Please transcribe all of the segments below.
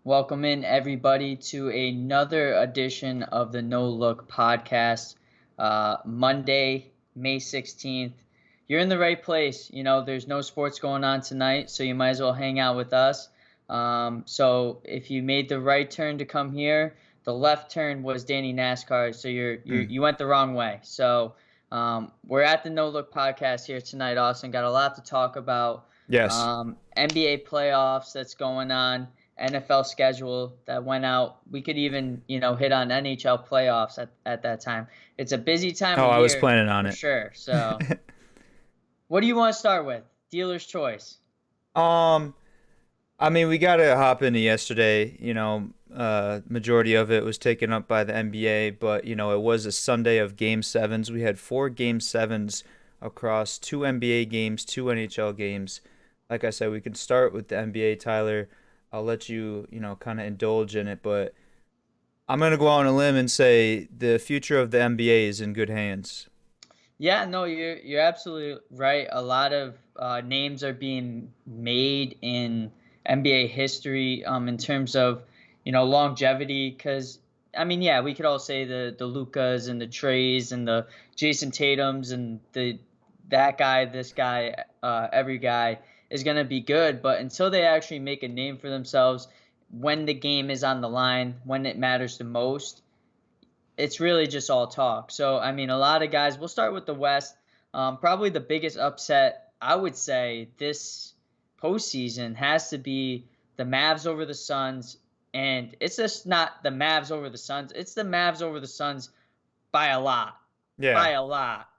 Welcome in everybody to another edition of the No Look podcast. Monday, May 16th. You're in the right place. There's no sports going on tonight, so you might as well hang out with us. So if you made the right turn to come here, the left turn was Danny NASCAR, so you went the wrong way. So we're at the No Look podcast here tonight, Austin. Got a lot to talk about. Yes. NBA playoffs that's going on. NFL schedule that went out. We could even, hit on NHL playoffs at that time. It's a busy time Oh, of I was year planning on for it. sure. So, what do you want to start with? Dealer's choice. um, I mean, we gotta hop into yesterday. Majority of it was taken up by the NBA, but it was a Sunday of game sevens. We had four game sevens across two NBA games, two NHL games. Like I said, we can start with the NBA, Tyler. I'll let you, kind of indulge in it, but I'm gonna go out on a limb and say the future of the NBA is in good hands. Yeah, no, you're absolutely right. A lot of names are being made in NBA history in terms of longevity. Because I mean, yeah, we could all say the Lukas and the Treys and the Jason Tatum's and the that guy, this guy, every guy is gonna be good. But until they actually make a name for themselves, when the game is on the line, when it matters the most, it's really just all talk. So, I mean, a lot of guys, we'll start with the West. Probably the biggest upset, I would say, this postseason has to be the Mavs over the Suns. And it's just not the Mavs over the Suns, it's the Mavs over the Suns by a lot. Yeah. By a lot.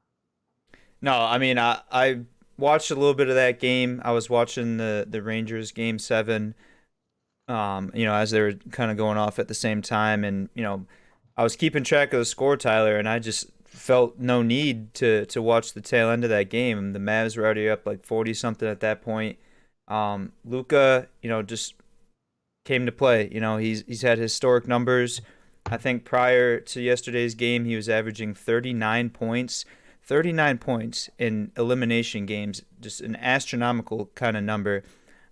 No, I mean I watched a little bit of that game. I was watching the Rangers game seven. As they were kind of going off at the same time, and I was keeping track of the score, Tyler, and I just felt no need to watch the tail end of that game. The Mavs were already up like 40 something at that point. Luka, just came to play. He's had historic numbers. I think prior to yesterday's game, he was averaging 39 points. 39 points in elimination games, just an astronomical kind of number.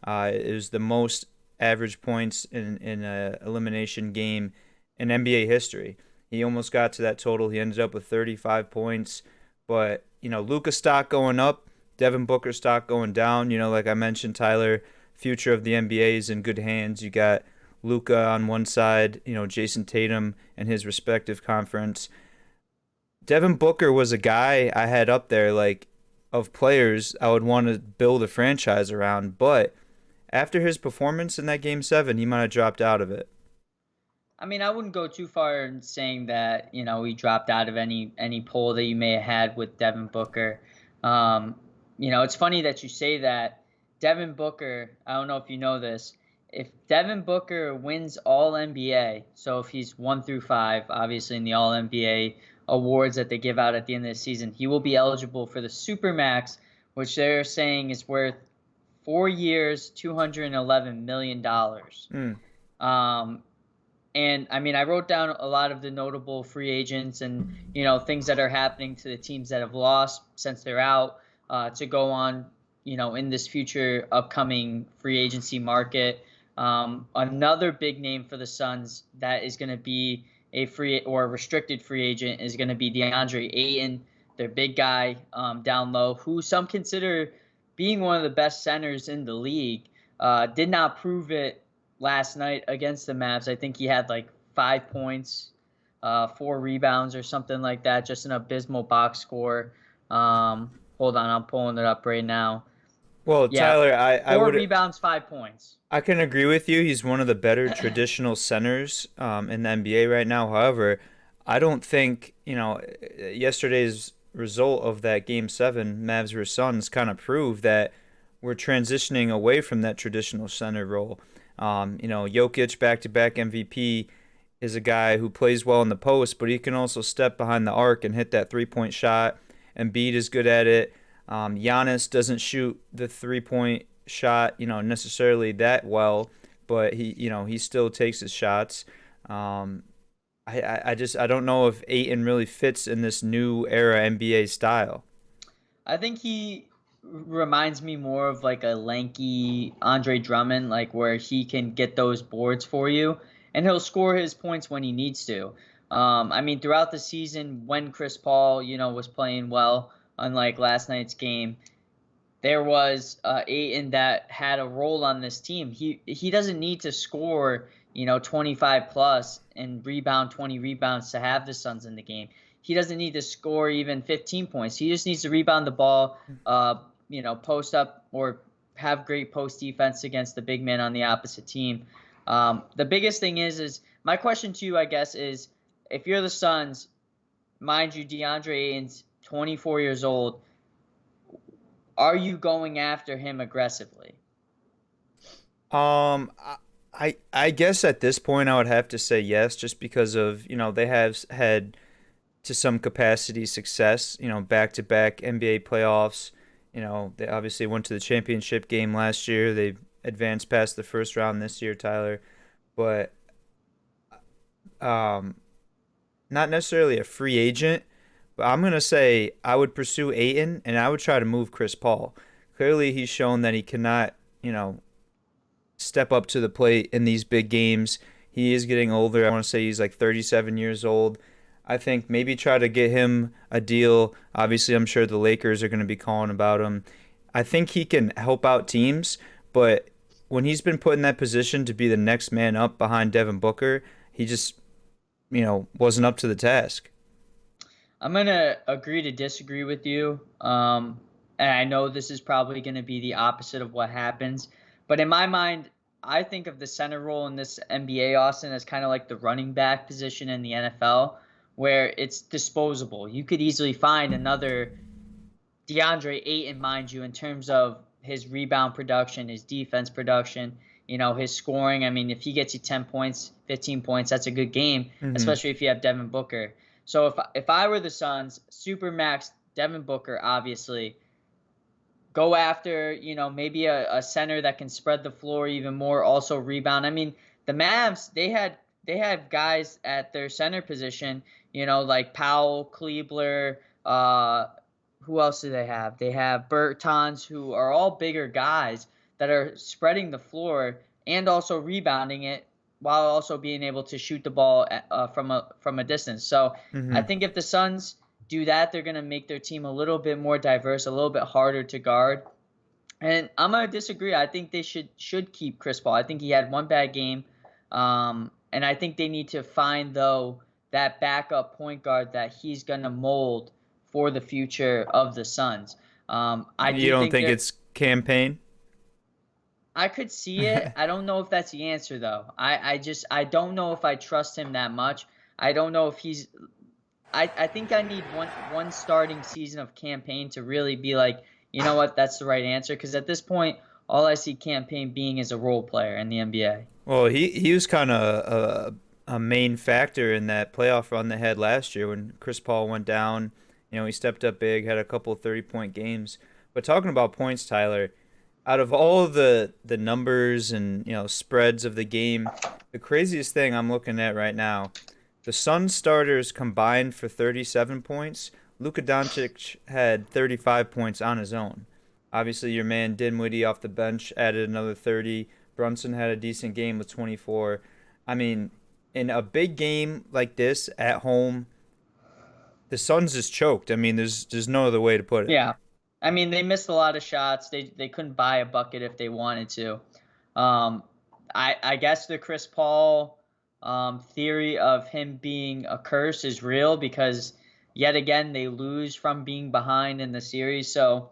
It was the most average points in a elimination game in NBA history. He almost got to that total. He ended up with 35 points. But, Luka stock going up, Devin Booker stock going down. Like I mentioned, Tyler, future of the NBA is in good hands. You got Luka on one side, Jason Tatum and his respective conference. Devin Booker was a guy I had up there, like, of players I would want to build a franchise around, but after his performance in that game seven, he might have dropped out of it. I mean, I wouldn't go too far in saying that, he dropped out of any poll that you may have had with Devin Booker. Um, it's funny that you say that. Devin Booker, I don't know if you know this. If Devin Booker wins all NBA, so if he's 1 through 5, obviously in the all NBA awards that they give out at the end of the season, he will be eligible for the Supermax, which they're saying is worth 4 years, $211 million. Hmm. Um, and I mean, I wrote down a lot of the notable free agents and things that are happening to the teams that have lost since they're out, to go on in this future upcoming free agency market. Another big name for the Suns that is going to be a free or a restricted free agent is going to be DeAndre Ayton, their big guy, down low, who some consider being one of the best centers in the league. Did not prove it last night against the Mavs. I think he had like 5 points, 4 rebounds or something like that. Just an abysmal box score. Hold on, I'm pulling it up right now. Well, Yeah, Tyler, I four would rebounds, 5 points. I can agree with you. He's one of the better traditional centers in the NBA right now. However, I don't think yesterday's result of that Game Seven, Mavs vs Suns, kind of proved that we're transitioning away from that traditional center role. Jokic, back-to-back MVP, is a guy who plays well in the post, but he can also step behind the arc and hit that three-point shot. Embiid is good at it. Giannis doesn't shoot the three-point shot, necessarily that well, but he still takes his shots. Um, I don't know if Aiton really fits in this new era NBA style. I think he reminds me more of like a lanky Andre Drummond, like where he can get those boards for you, and he'll score his points when he needs to. I mean, throughout the season, when Chris Paul, was playing well, unlike last night's game, there was Ayton that had a role on this team. He doesn't need to score 25 plus and rebound 20 rebounds to have the Suns in the game. He doesn't need to score even 15 points. He just needs to rebound the ball, post up or have great post defense against the big man on the opposite team. The biggest thing is my question to you, I guess, is if you're the Suns, mind you, Deandre Ayton's 24 years old. Are you going after him aggressively? Um, I guess at this point I would have to say yes, just because of, they have had to some capacity success, back to back NBA playoffs. They obviously went to the championship game last year. They advanced past the first round this year, Tyler. But um, not necessarily a free agent, but I'm gonna say I would pursue Ayton and I would try to move Chris Paul. Clearly, he's shown that he cannot, step up to the plate in these big games. He is getting older. I want to say he's like 37 years old. I think maybe try to get him a deal. Obviously, I'm sure the Lakers are going to be calling about him. I think he can help out teams, but when he's been put in that position to be the next man up behind Devin Booker, he just, wasn't up to the task. I'm going to agree to disagree with you. And I know this is probably going to be the opposite of what happens. But in my mind, I think of the center role in this NBA, Austin, as kind of like the running back position in the NFL, where it's disposable. You could easily find another DeAndre Ayton, mind you, in terms of his rebound production, his defense production, his scoring. I mean, if he gets you 10 points, 15 points, that's a good game, especially if you have Devin Booker. So if I were the Suns, super max Devin Booker, obviously, go after, maybe a center that can spread the floor even more, also rebound. I mean, the Mavs, they have guys at their center position, like Powell, Kleebler, who else do they have? They have Bertans, who are all bigger guys that are spreading the floor and also rebounding it while also being able to shoot the ball from a distance. So I Mm-hmm. think if the Suns do that, they're going to make their team a little bit more diverse, a little bit harder to guard. And I'm going to disagree. I think they should keep Chris Paul. I think he had one bad game. And I think they need to find, though, that backup point guard that he's going to mold for the future of the Suns. I You do don't think think it's campaign? I could see it. I don't know if that's the answer, though. I don't know if I trust him that much. I don't know if he's I think I need one starting season of campaign to really be like, you know what, that's the right answer. Because at this point, all I see campaign being is a role player in the NBA. Well, he was kind of a main factor in that playoff run they had last year when Chris Paul went down. He stepped up big, had a couple of 30-point games. But talking about points, Tyler, out of all of the numbers and spreads of the game, the craziest thing I'm looking at right now, the Suns starters combined for 37 points. Luka Doncic had 35 points on his own. Obviously, your man Dinwiddie off the bench added another 30. Brunson had a decent game with 24. I mean, in a big game like this at home, the Suns is choked. I mean, there's no other way to put it. Yeah. I mean, they missed a lot of shots. They couldn't buy a bucket if they wanted to. Um, I guess the Chris Paul theory of him being a curse is real because yet again they lose from being behind in the series. So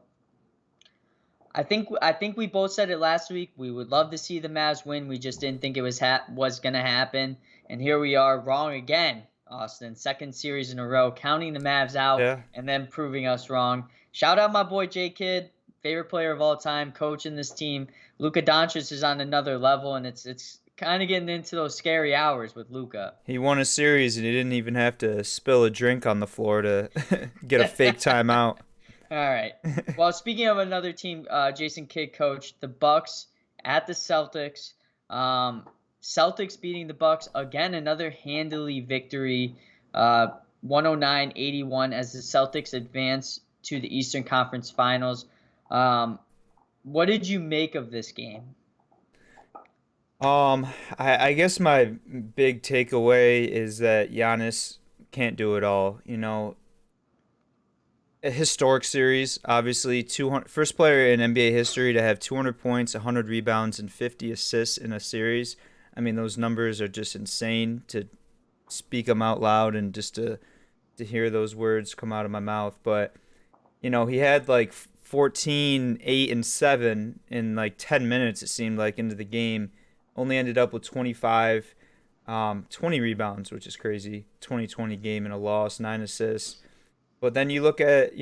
I think we both said it last week. We would love to see the Mavs win. We just didn't think it was going to happen. And here we are, wrong again, Austin. Second series in a row, counting the Mavs out Yeah. and then proving us wrong. Shout out my boy J Kidd, favorite player of all time, coaching this team. Luka Doncic is on another level, and it's kind of getting into those scary hours with Luka. He won a series and he didn't even have to spill a drink on the floor to get a fake timeout. All right. Well, speaking of another team, Jason Kidd coached the Bucks at the Celtics. Celtics beating the Bucks again, another handily victory, 109-81 as the Celtics advance to the Eastern Conference Finals. Um, what did you make of this game? Um, I guess my big takeaway is that Giannis can't do it all. A historic series, obviously. 200, first player in NBA history to have 200 points, 100 rebounds, and 50 assists in a series. I mean, those numbers are just insane to speak them out loud and just to hear those words come out of my mouth. But he had like 14, 8, and 7 in like 10 minutes, it seemed like, into the game. Only ended up with 25, 20 rebounds, which is crazy. 2020 game and a loss, 9 assists. But then you look at,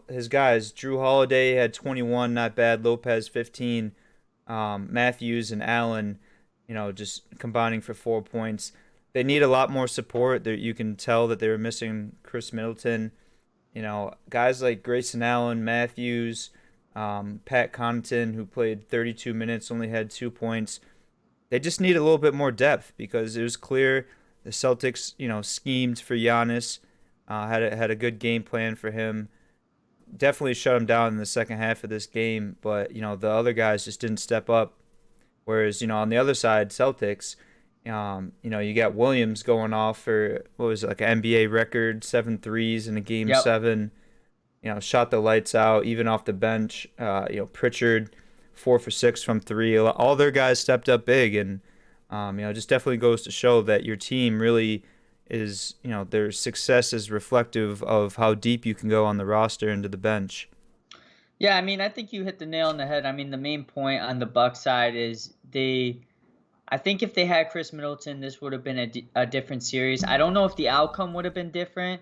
his guys. Drew Holiday had 21, not bad. Lopez 15. Matthews and Allen, just combining for 4 points. They need a lot more support. You can tell that they were missing Chris Middleton. Guys like Grayson Allen, Matthews, Pat Connaughton, who played 32 minutes, only had 2 points. They just need a little bit more depth because it was clear the Celtics, schemed for Giannis, had a good game plan for him. Definitely shut him down in the second half of this game, but the other guys just didn't step up. Whereas on the other side, Celtics, you got Williams going off for what was it, like an NBA record, 7 threes in a game Yep. seven. Shot the lights out, even off the bench. Pritchard, 4 for 6 from three. All their guys stepped up big, and just definitely goes to show that your team really is, their success is reflective of how deep you can go on the roster into the bench. Yeah, I mean, I think you hit the nail on the head. I mean, the main point on the Buck side is I think if they had Chris Middleton, this would have been a different series. I don't know if the outcome would have been different.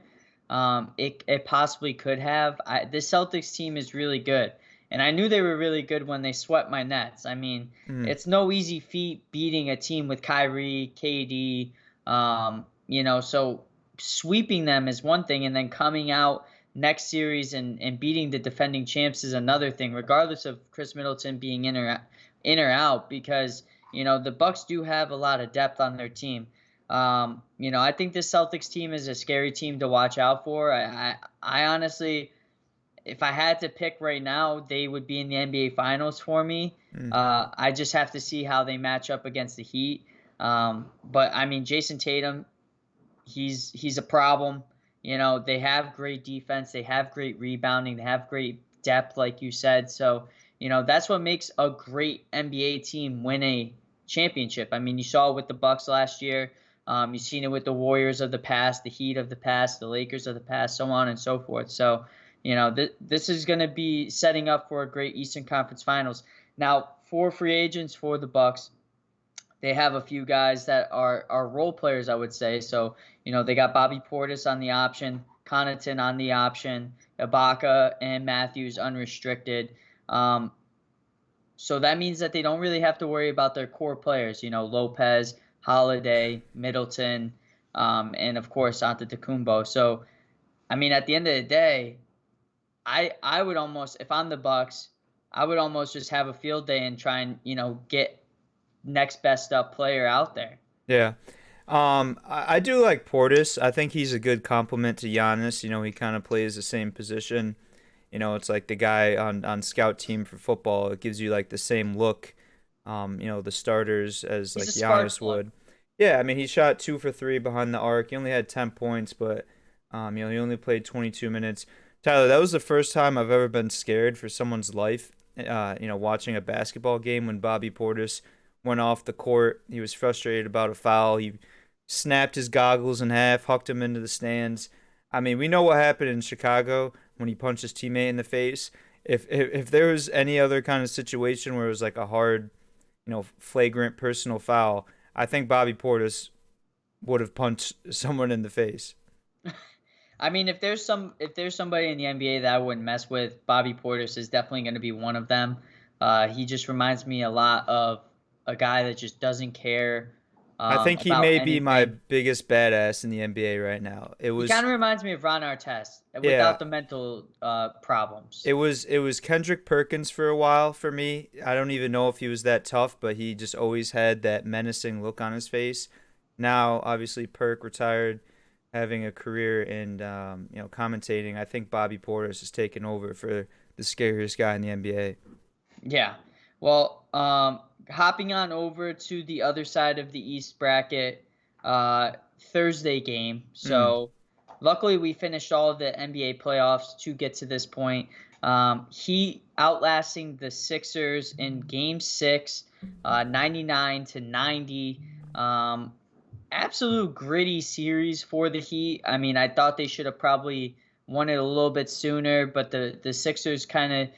It possibly could have. This Celtics team is really good, and I knew they were really good when they swept my Nets. I mean, Mm. it's no easy feat beating a team with Kyrie, KD. So sweeping them is one thing, and then coming out next series and beating the defending champs is another thing, regardless of Chris Middleton being in or out, because the Bucks do have a lot of depth on their team. I think this Celtics team is a scary team to watch out for. I honestly, if I had to pick right now, they would be in the NBA Finals for me. Mm. I just have to see how they match up against the Heat. But I mean, Jason Tatum, he's a problem. They have great defense, they have great rebounding, they have great depth, like you said. So, that's what makes a great NBA team win a championship. I mean, you saw it with the Bucks last year. You've seen it with the Warriors of the past, the Heat of the past, the Lakers of the past, so on and so forth. So, this is going to be setting up for a great Eastern Conference Finals. Now, for free agents for the Bucks, they have a few guys that are role players, I would say. So, they got Bobby Portis on the option, Connaughton on the option, Ibaka and Matthews unrestricted. So that means that they don't really have to worry about their core players, Lopez, Holiday, Middleton, and of course Antetokounmpo. So, I mean, at the end of the day, I would almost, if I'm the Bucks, I would almost just have a field day and try and get next best up player out there. Yeah. I do like Portis. I think he's a good complement to Giannis. He kind of plays the same position. It's like the guy on scout team for football. It gives you like the same look, the starters as He's like a spark Giannis plug. would. Yeah, I mean he shot 2 for 3 behind the arc. He only had 10 points, but he only played 22 minutes. Tyler, that was the first time I've ever been scared for someone's life. Watching a basketball game when Bobby Portis went off the court. He was frustrated about a foul. He snapped his goggles in half, hucked him into the stands. I mean, we know what happened in Chicago when he punched his teammate in the face. If there was any other kind of situation where it was like a hard, flagrant personal foul, I think Bobby Portis would have punched someone in the face. I mean, if there's somebody in the NBA that I wouldn't mess with, Bobby Portis is definitely going to be one of them. He just reminds me a lot of a guy that just doesn't care I think he about may be my anything. biggest badass in the NBA right now. It He was kind of reminds me of Ron Artest yeah, without the mental problems. it was Kendrick Perkins for a while for me. I don't even know if he was that tough, but he just always had that menacing look on his face. Now, obviously, Perk retired. having a career in commentating. I think Bobby Portis has taken over for the scariest guy in the NBA. Yeah. Well, hopping on over to the other side of the East bracket, uh, Thursday game. Mm, So, luckily, we finished all of the NBA playoffs to get to this point. Heat outlasting the Sixers in Game 6, 99-90. Absolute gritty series for the Heat. I mean, I thought they should have probably won it a little bit sooner, but the Sixers kind of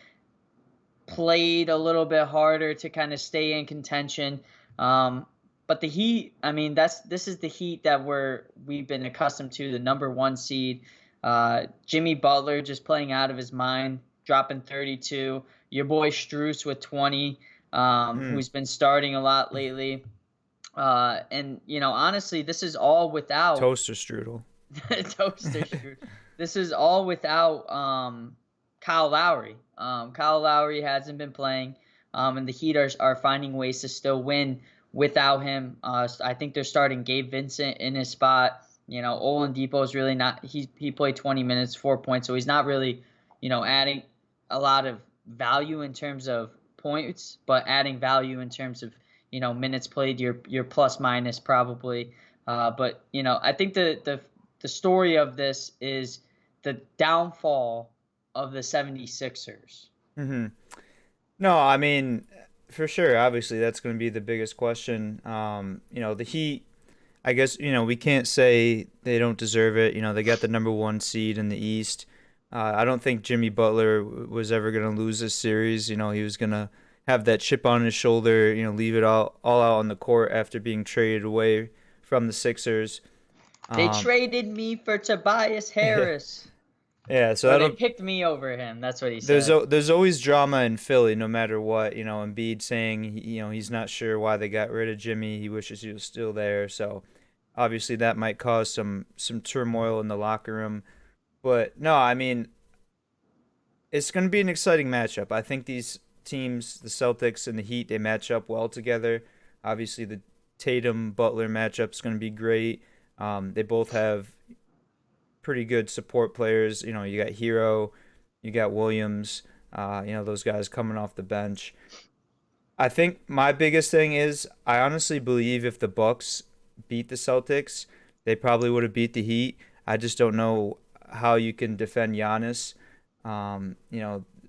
played a little bit harder to kind of stay in contention. Um, but the Heat, I mean, this is the Heat that we've been accustomed to, the number one seed. Jimmy Butler just playing out of his mind, dropping 32. Your boy Strus with 20, mm. who's been starting a lot lately. And honestly, this is all without Toaster strudel. Toaster Strus. This is all without Kyle Lowry. Kyle Lowry hasn't been playing, and the Heat are finding ways to still win without him. I think they're starting Gabe Vincent in his spot. Oladipo is really not. He played 20 minutes, 4 points, so he's not really, adding a lot of value in terms of points, but adding value in terms of minutes played. Your plus minus probably. But I think the story of this is the downfall of the 76ers. Hmm. No, I mean, for sure. Obviously, that's going to be the biggest question. The Heat. I guess we can't say they don't deserve it. They got the number one seed in the East. I don't think Jimmy Butler was ever going to lose this series. He was going to have that chip on his shoulder. Leave it all out on the court after being traded away from the Sixers. They Um, traded me for Tobias Harris, yeah, so or I they don't. picked me over him. That's what he There's said. there's always drama in Philly, no matter what. Embiid saying he's not sure why they got rid of Jimmy. He wishes he was still there. So obviously that might cause some turmoil in the locker room. But no, I mean it's going to be an exciting matchup. I think these teams, the Celtics and the Heat, they match up well together. Obviously the Tatum Butler matchup is going to be great. They both have pretty good support players. You got Hero, you got Williams. Those guys coming off the bench. I think my biggest thing is I honestly believe if the Bucks beat the Celtics, they probably would have beat the Heat. I just don't know how you can defend Giannis.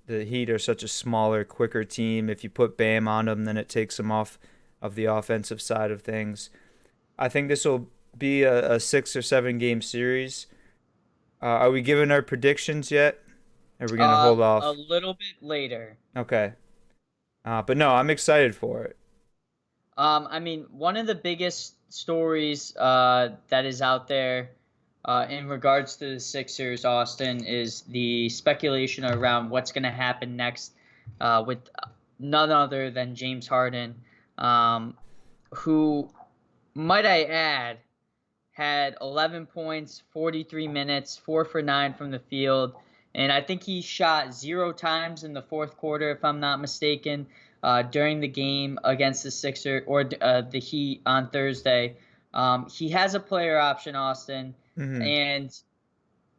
The Heat are such a smaller, quicker team. If you put Bam on them, then it takes them off of the offensive side of things. I think this will be a 6 or 7 game series. Are we giving our predictions yet? Are we gonna hold A off? little bit later. Okay. But no, I'm excited for it. I mean, one of the biggest stories that is out there in regards to the Sixers, Austin, is the speculation around what's going to happen next with none other than James Harden, who, might I add, had 11 points, 43 minutes, 4 for 9 from the field. And I think he shot 0 times in the fourth quarter, if I'm not mistaken, during the game against the Sixers or the Heat on Thursday. He has a player option, Austin. Hmm. And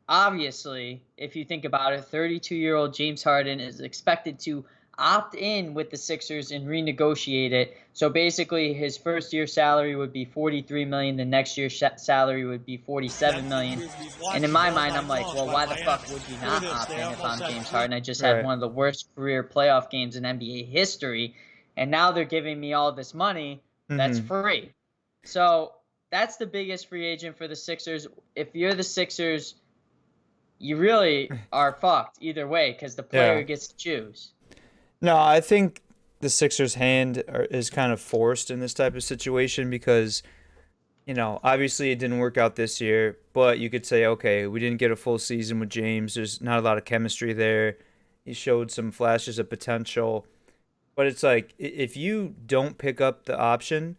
obviously, if you think about it, 32-year-old James Harden is expected to opt in with the Sixers and renegotiate it. So basically, his first year salary would be 43 million. The next year's salary would be 47 million. And in my mind, I'm like, well, why the fuck would you not opt in if I'm James Harden? I just had Right. one of the worst career playoff games in NBA history, and now they're giving me all this money that's Hmm. free. So that's the biggest free agent for the Sixers. If you're the Sixers, you really are fucked either way because the player Yeah. gets to choose. No, I think the Sixers' hand is kind of forced in this type of situation because obviously it didn't work out this year, but you could say, okay, we didn't get a full season with James. There's not a lot of chemistry there. He showed some flashes of potential, but it's like if you don't pick up the option,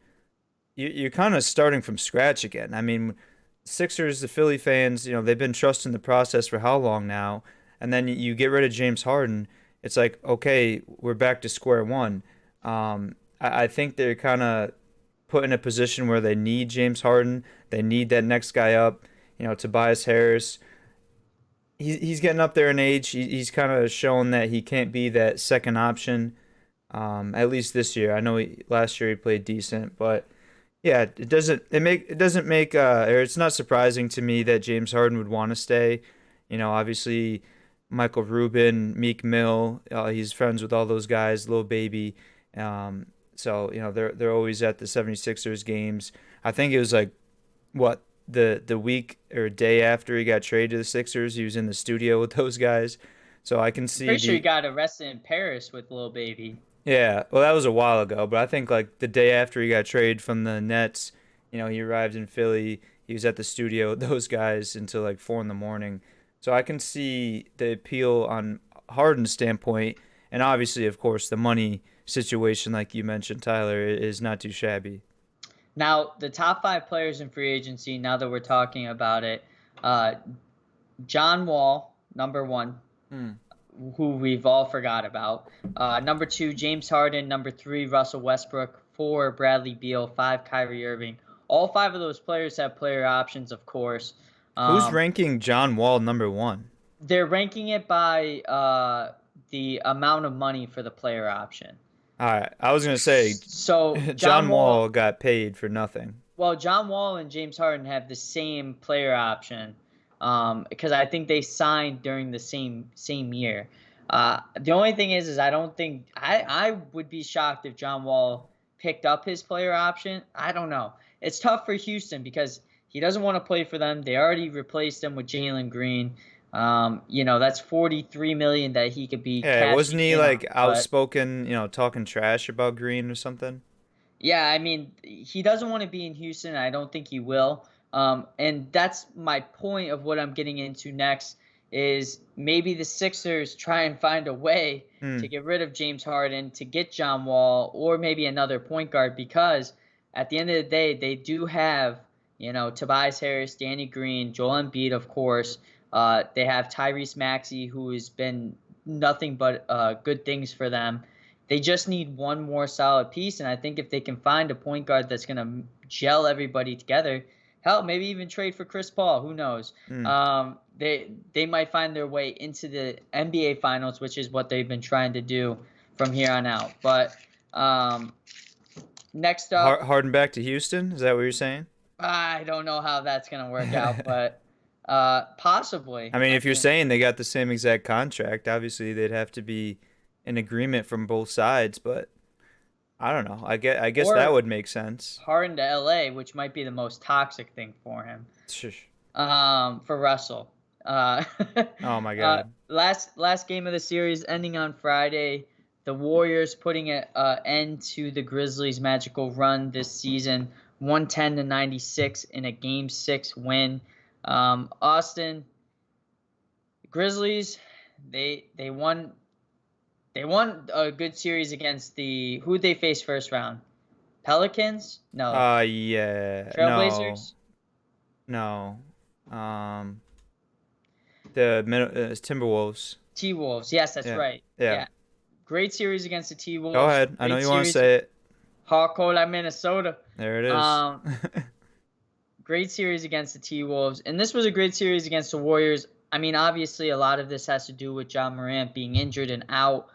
you're kind of starting from scratch again. I mean, Sixers, the Philly fans, they've been trusting the process for how long now? And then you get rid of James Harden. It's like, okay, we're back to square one. I think they're kind of put in a position where they need James Harden. They need that next guy up. Tobias Harris, he's getting up there in age. He's kind of shown that he can't be that second option. At least this year. I know last year he played decent, but yeah, it doesn't make or it's not surprising to me that James Harden would want to stay. Obviously Michael Rubin, Meek Mill, he's friends with all those guys, Lil Baby. So they're always at the 76ers games. I think it was like what the week or day after he got traded to the Sixers, he was in the studio with those guys. So I can see Pretty sure he the got arrested in Paris with Lil Baby. yeah, well, that was a while ago, but I think like the day after he got traded from the Nets, he arrived in Philly. He was at the studio with those guys until like 4 in the morning. So I can see the appeal on Harden's standpoint, and obviously, of course, the money situation, like you mentioned, Tyler, is not too shabby. Now, the top five players in free agency, now that we're talking about it, uh, John Wall, number one, Hmm. who we've all forgot about. Number two, James Harden. Number three, Russell Westbrook. Four, Bradley Beal. Five, Kyrie Irving. All five of those players have player options, of course. Who's Um, ranking John Wall number one? they're ranking it by the amount of money for the player option. All right, I was gonna say So John Wall got paid for nothing. John Wall and James Harden have the same player option, because I think they signed during the same year. The only thing is I don't think I would be shocked if John Wall picked up his player option. I don't know. It's tough for Houston because he doesn't want to play for them. They already replaced him with Jalen Green. That's 43 million that he could be Yeah, wasn't cashing he in on. like But outspoken, talking trash about Green or something? yeah, I mean, he doesn't want to be in Houston. I don't think he will. And that's my point of what I'm getting into next is maybe the Sixers try and find a way to Hmm. get rid of James Harden, to get John Wall, or maybe another point guard, because at the end of the day, they do have, Tobias Harris, Danny Green, Joel Embiid, of course. They have Tyrese Maxey, who has been nothing but good things for them. They just need one more solid piece, and I think if they can find a point guard that's going to gel everybody together, hell, maybe even trade for Chris Paul. Who knows? Hmm. They might find their way into the NBA Finals, which is what they've been trying to do from here on out. But um, next up, Harden back to Houston? Is that what you're saying? I don't know how that's going to work out, but possibly. I mean, I if you're mean, saying they got the same exact contract, obviously they'd have to be in agreement from both sides. But I don't know. I guess that or would make sense. Harden to LA, which might be the most toxic thing for him. Shush. For Russell. Uh, Oh my God. last game of the series ending on Friday. The Warriors putting an end to the Grizzlies' magical run this season, 110-96 in a Game 6 win. Austin Grizzlies, they won. They won a good series against the who they faced first round. Pelicans? No. Yeah. No. Trailblazers? No. Um, the Timberwolves. T-Wolves. Yes, that's Yeah. right. Yeah. Yeah. Great series against the Go T-Wolves. ahead. I know Great you want to series. say it. Hardcore Minnesota. There it is. Um, great series against the T-Wolves. And this was a great series against the Warriors. I mean, obviously, a lot of this has to do with John Morant being injured and out.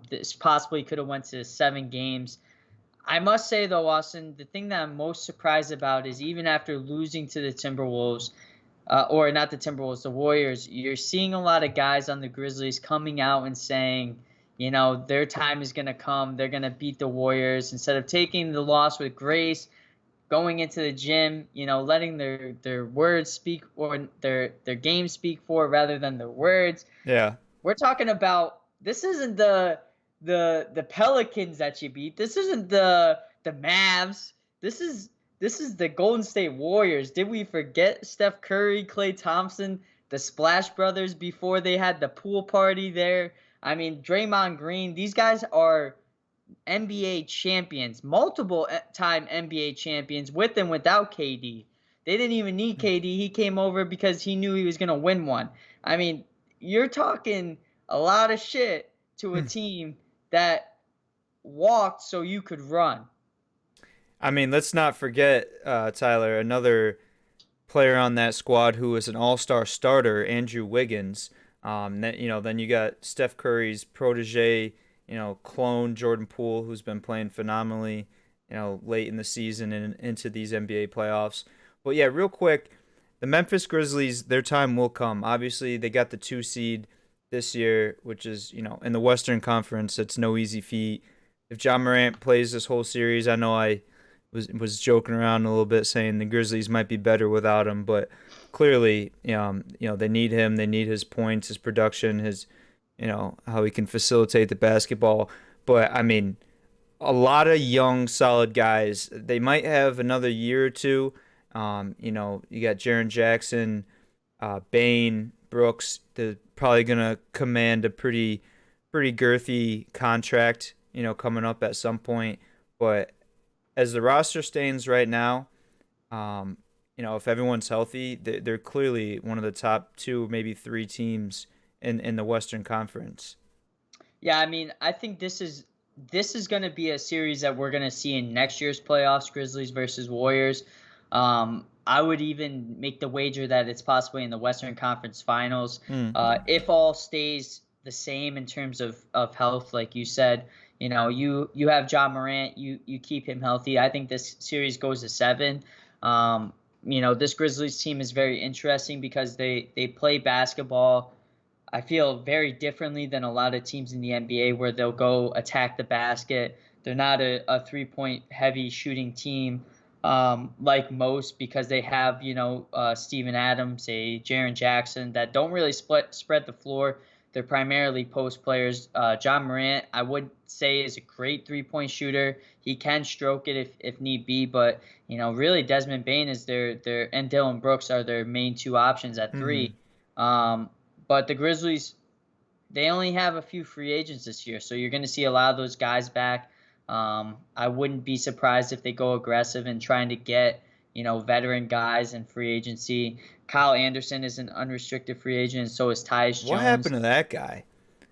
This possibly could have went to 7 games. I must say, though, Austin, the thing that I'm most surprised about is even after losing to the Timberwolves, or not the Timberwolves, the Warriors, you're seeing a lot of guys on the Grizzlies coming out and saying, their time is going to come. They're going to beat the Warriors. Instead of taking the loss with grace, going into the gym, letting their words speak or their game speak for rather than their words. Yeah. We're talking about this isn't the Pelicans that you beat. This isn't the Mavs. This is the Golden State Warriors. Did we forget Steph Curry, Klay Thompson, the Splash Brothers before they had the pool party there? I mean, Draymond Green. These guys are NBA champions, multiple time NBA champions with and without KD. They didn't even need KD. He came over because he knew he was going to win one. I mean, you're talking a lot of shit to a team that walked so you could run. I mean, let's not forget, Tyler, another player on that squad who was an all-star starter, Andrew Wiggins. Then you got Steph Curry's protege, clone Jordan Poole, who's been playing phenomenally, late in the season and into these NBA playoffs. But yeah, real quick, the Memphis Grizzlies, their time will come. Obviously, they got the 2 seed this year, which is, in the Western Conference, it's no easy feat. If Ja Morant plays this whole series, I know I was joking around a little bit saying the Grizzlies might be better without him, but clearly, they need him. They need his points, his production, his, how he can facilitate the basketball. But I mean, a lot of young, solid guys. They might have another year or two. You got Jaren Jackson, Bane, Brooks. They're probably gonna command a pretty girthy contract, coming up at some point. But as the roster stands right now, if everyone's healthy, they're clearly one of the top two, maybe three teams in the Western Conference. Yeah, I mean, I think this is going to be a series that we're going to see in next year's playoffs, Grizzlies versus Warriors. I would even make the wager that it's possibly in the Western Conference Finals. Mm. If all stays the same in terms of health, like you said, you have Ja Morant, you keep him healthy. I think this series goes to 7. This Grizzlies team is very interesting because they play basketball, I feel, very differently than a lot of teams in the NBA where they'll go attack the basket. They're not a 3-point heavy shooting team like most, because they have, Steven Adams, a Jaren Jackson that don't really spread the floor. They're primarily post players. Ja Morant, I would say, is a great 3-point shooter. He can stroke it if need be, but really Desmond Bane is and Dylan Brooks are their main two options at Mm-hmm. 3. But the Grizzlies, they only have a few free agents this year, so you're going to see a lot of those guys back. I wouldn't be surprised if they go aggressive in trying to get, veteran guys in free agency. Kyle Anderson is an unrestricted free agent, and so is Tyus What Jones. happened to that guy?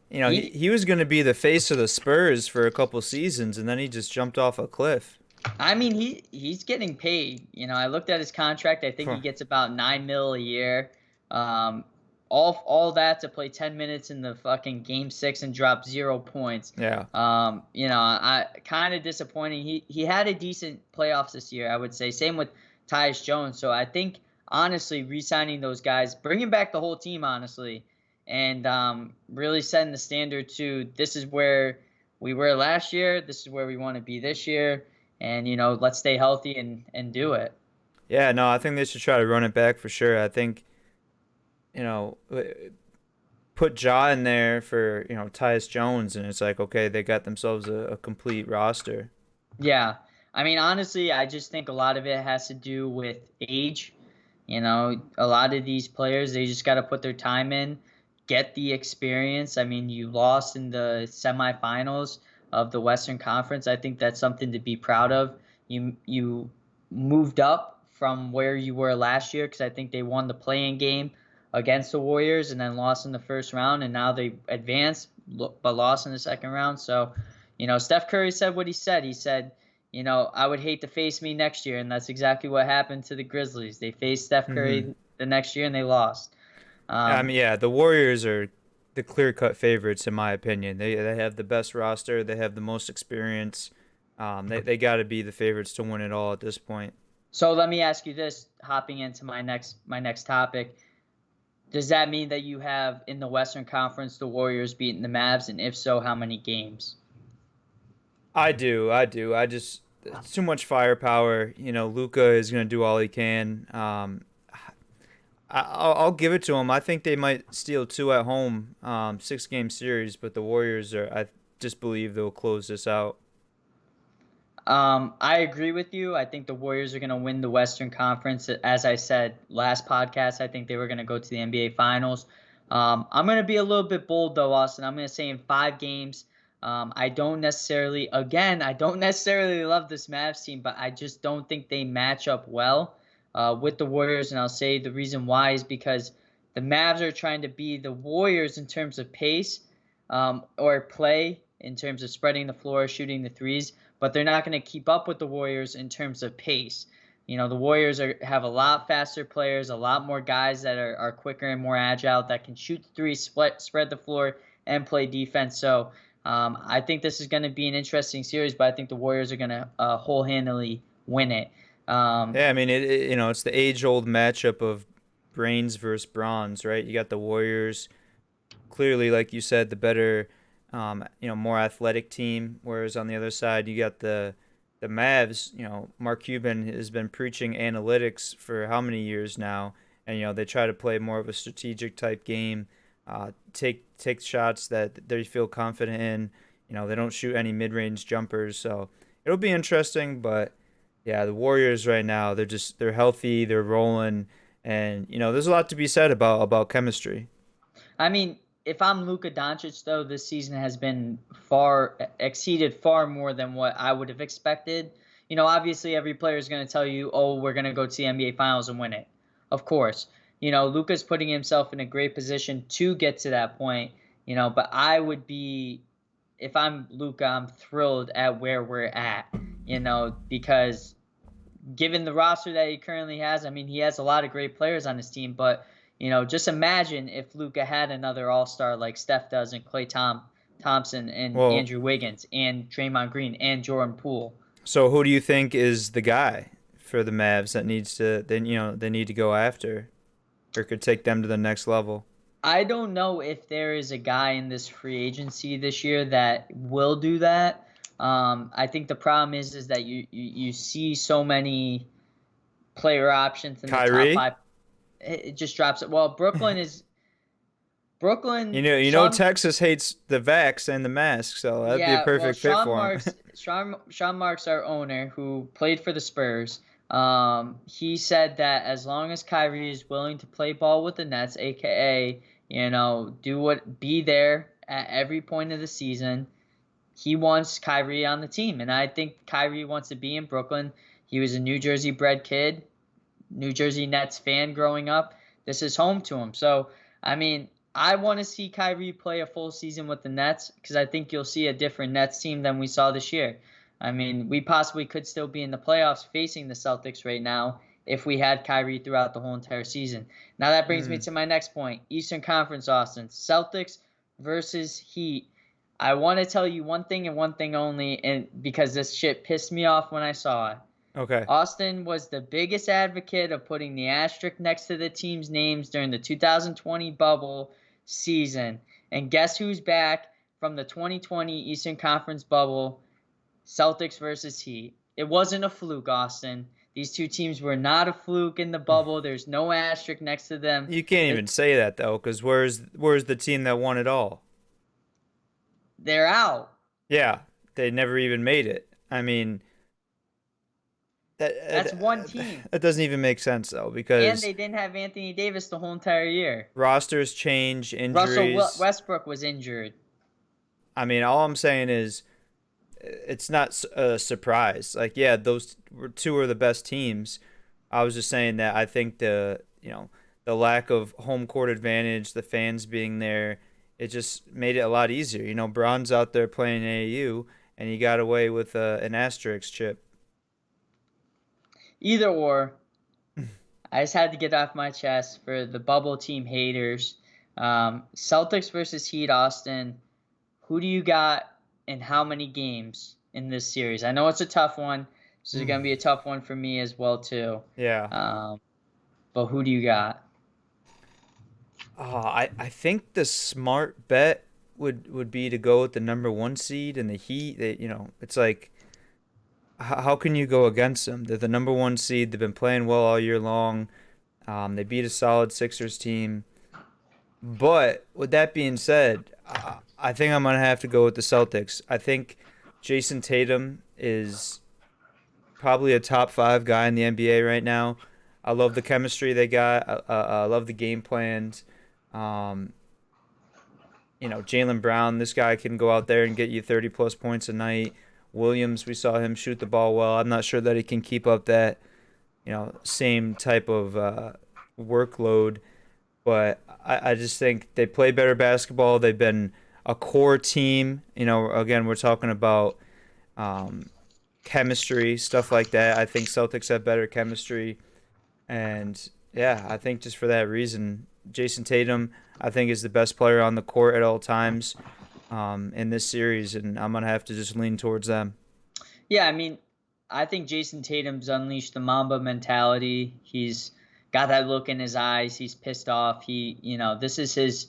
He, he was going to be the face of the Spurs for a couple seasons, and then he just jumped off a cliff. I mean, he's getting paid. I looked at his contract. I think he gets about $9 million a year. Um, all that to play 10 minutes in the fucking game 6 and drop 0 points. Yeah. I kind of disappointing. He had a decent playoffs this year, I would say. Same with Tyus Jones. So I think honestly, re-signing those guys, bringing back the whole team, honestly, and really setting the standard to this is where we were last year. This is where we want to be this year, and let's stay healthy and do it. Yeah, no, I think they should try to run it back for sure. I think, put Ja in there for, Tyus Jones, and it's like, okay, they got themselves a complete roster. Yeah. I mean, honestly, I just think a lot of it has to do with age. A lot of these players, they just got to put their time in, get the experience. I mean, you lost in the semifinals of the Western Conference. I think that's something to be proud of. You moved up from where you were last year, because I think they won the play-in game against the Warriors and then lost in the first round, and now they advanced but lost in the second round. So, Steph Curry said what he said. He said, I would hate to face me next year, and that's exactly what happened to the Grizzlies. They faced Steph Mm-hmm. Curry the next year and they lost. I mean, yeah, the Warriors are the clear-cut favorites in my opinion. They have the best roster. They have the most experience. They got to be the favorites to win it all at this point. So let me ask you this, hopping into my next topic. Does that mean that you have in the Western Conference the Warriors beating the Mavs, and if so, how many games? I do. I just it's too much firepower. Luca is going to do all he can. I'll give it to him. I think they might steal 2 at home, 6-game series, but the Warriors are. I just believe they'll close this out. I agree with you. I think the Warriors are going to win the Western Conference. As I said last podcast, I think they were going to go to the NBA Finals. I'm going to be a little bit bold, though, Austin. I'm going to say in 5 games. I don't necessarily love this Mavs team, but I just don't think they match up well with the Warriors. And I'll say the reason why is because the Mavs are trying to be the Warriors in terms of pace or play, in terms of spreading the floor, shooting the threes, but they're not going to keep up with the Warriors in terms of pace. The Warriors have a lot faster players, a lot more guys that are quicker and more agile that can shoot the three, spread the floor, and play defense. So I think this is going to be an interesting series, but I think the Warriors are going to whole-handedly win it. Yeah, I mean, it's the age-old matchup of brains versus bronze, right? You got the Warriors, clearly, like you said, the better, more athletic team. Whereas on the other side, you got the Mavs. Mark Cuban has been preaching analytics for how many years now, and they try to play more of a strategic type game, take shots that they feel confident in. They don't shoot any mid-range jumpers, so it'll be interesting. But yeah, the Warriors right now, they're healthy, they're rolling, and there's a lot to be said about chemistry. I mean, if I'm Luka Doncic, though, this season has been far exceeded far more than what I would have expected. Obviously, every player is going to tell you, "Oh, we're going to go to the NBA Finals and win it." Of course, Luka's putting himself in a great position to get to that point. But I would be, if I'm Luka, I'm thrilled at where we're at. Because given the roster that he currently has, I mean, he has a lot of great players on his team, but just imagine if Luka had another All-Star like Steph does, and Thompson and Well, Andrew Wiggins and Draymond Green and Jordan Poole. so who do you think is the guy for the Mavs that they need to go after, or could take them to the next level? I don't know if there is a guy in this free agency this year that will do that. I think the problem is that you see so many player options in the top Kyrie? five. It just drops it. Well, Brooklyn, Sean. Texas hates the vax and the mask, so that'd be a Yeah, well, perfect fit for him. Sean Marks, our owner, who played for the Spurs, he said that as long as Kyrie is willing to play ball with the Nets, aka, be there at every point of the season, he wants Kyrie on the team. And I think Kyrie wants to be in Brooklyn. He was a New Jersey bred kid, New Jersey Nets fan growing up. This is home to him. So, I mean, I want to see Kyrie play a full season with the Nets because I think you'll see a different Nets team than we saw this year. I mean, we possibly could still be in the playoffs facing the Celtics right now if we had Kyrie throughout the whole entire season. Now that brings me to my next point. Eastern Conference, Austin. Celtics versus Heat. I want to tell you one thing and one thing only, and because this shit pissed me off when I saw it. Okay. Austin was the biggest advocate of putting the asterisk next to the team's names during the 2020 bubble season. And guess who's back from the 2020 Eastern Conference bubble? Celtics versus Heat. It wasn't a fluke, Austin. These two teams were not a fluke in the bubble. There's no asterisk next to them. You can't even say that though, because where's the team that won it all? They're out. Yeah, they never even made it. I mean, That's one team. that doesn't even make sense though, And because they didn't have Anthony Davis the whole entire year. rosters change, Russell injuries. Westbrook was injured. I mean, all I'm saying is it's not a surprise. Like, yeah, those two are the best teams. I was just saying that I think the lack of home court advantage, the fans being there, it just made it a lot easier. Braun's out there playing AAU, and he got away with an asterisk chip. Either or, I just had to get off my chest for the bubble team haters. Celtics versus Heat, Austin. Who do you got and how many games in this series? I know it's a tough one. This is going to be a tough one for me as well, too. Yeah. But who do you got? I think the smart bet would be to go with the number one seed and the Heat. It's like, how can you go against them? They're the number one seed. They've been playing well all year long. They beat a solid Sixers team. But with that being said, I think I'm going to have to go with the Celtics. I think Jason Tatum is probably a top five guy in the NBA right now. I love the chemistry they got. I love the game plans. Jaylen Brown, this guy can go out there and get you 30 plus points a night. Williams, we saw him shoot the ball well. I'm not sure that he can keep up that, same type of workload. But I just think they play better basketball. They've been a core team. Again, we're talking about chemistry, stuff like that. I think Celtics have better chemistry, and yeah, I think just for that reason, Jason Tatum, I think, is the best player on the court at all times in this series, and I'm gonna have to just lean towards them. Yeah, I mean, I think Jason Tatum's unleashed the Mamba mentality. He's got that look in his eyes. He's pissed off. This is his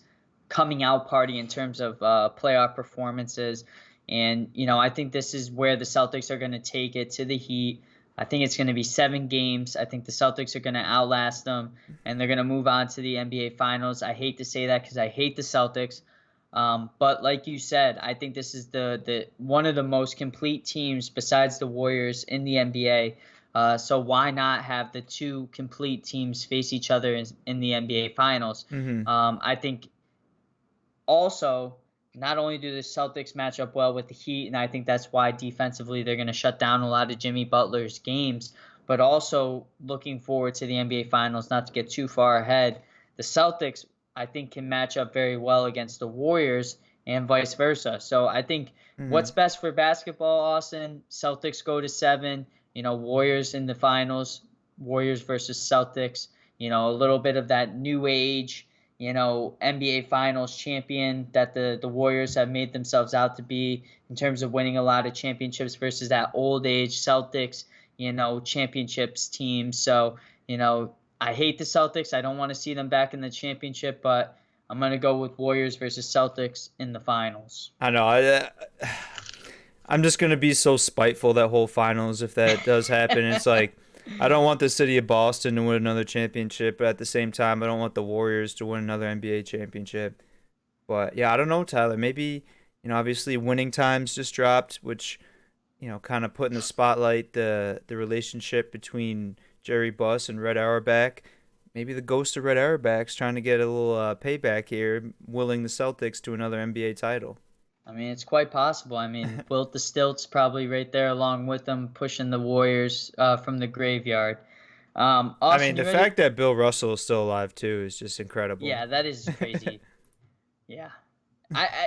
coming out party in terms of playoff performances. And, I think this is where the Celtics are going to take it to the Heat. I think it's going to be 7 games. I think the Celtics are going to outlast them, and they're going to move on to the NBA Finals. I hate to say that because I hate the Celtics. But like you said, I think this is the one of the most complete teams besides the Warriors in the NBA. So why not have the two complete teams face each other in the NBA Finals? Hmm. I think also not only do the Celtics match up well with the Heat, and I think that's why defensively they're going to shut down a lot of Jimmy Butler's games, but also looking forward to the NBA Finals, not to get too far ahead. The Celtics, I think, can match up very well against the Warriors and vice versa. So I think Hmm. what's best for basketball, Austin, Celtics go to 7, Warriors in the finals, Warriors versus Celtics, a little bit of that new age, NBA Finals champion that the Warriors have made themselves out to be in terms of winning a lot of championships versus that old age Celtics, championships team. So, I hate the Celtics. I don't want to see them back in the championship, but I'm going to go with Warriors versus Celtics in the finals. I know. I'm just gonna be so spiteful that whole finals if that does happen. It's like I don't want the city of Boston to win another championship, but at the same time, I don't want the Warriors to win another NBA championship. But yeah, I don't know, Tyler. Maybe obviously winning times just dropped, which kind of put in the spotlight the relationship between Jerry Buss and Red Auerbach. Maybe the ghost of Red Auerbach's trying to get a little payback here, willing the Celtics to another NBA title. I mean, it's quite possible. I mean, Wilt the Stilt's probably right there along with them, pushing the Warriors from the graveyard. I mean, Austin, the you ready? fact that Bill Russell is still alive too is just incredible. Yeah, that is crazy. Yeah.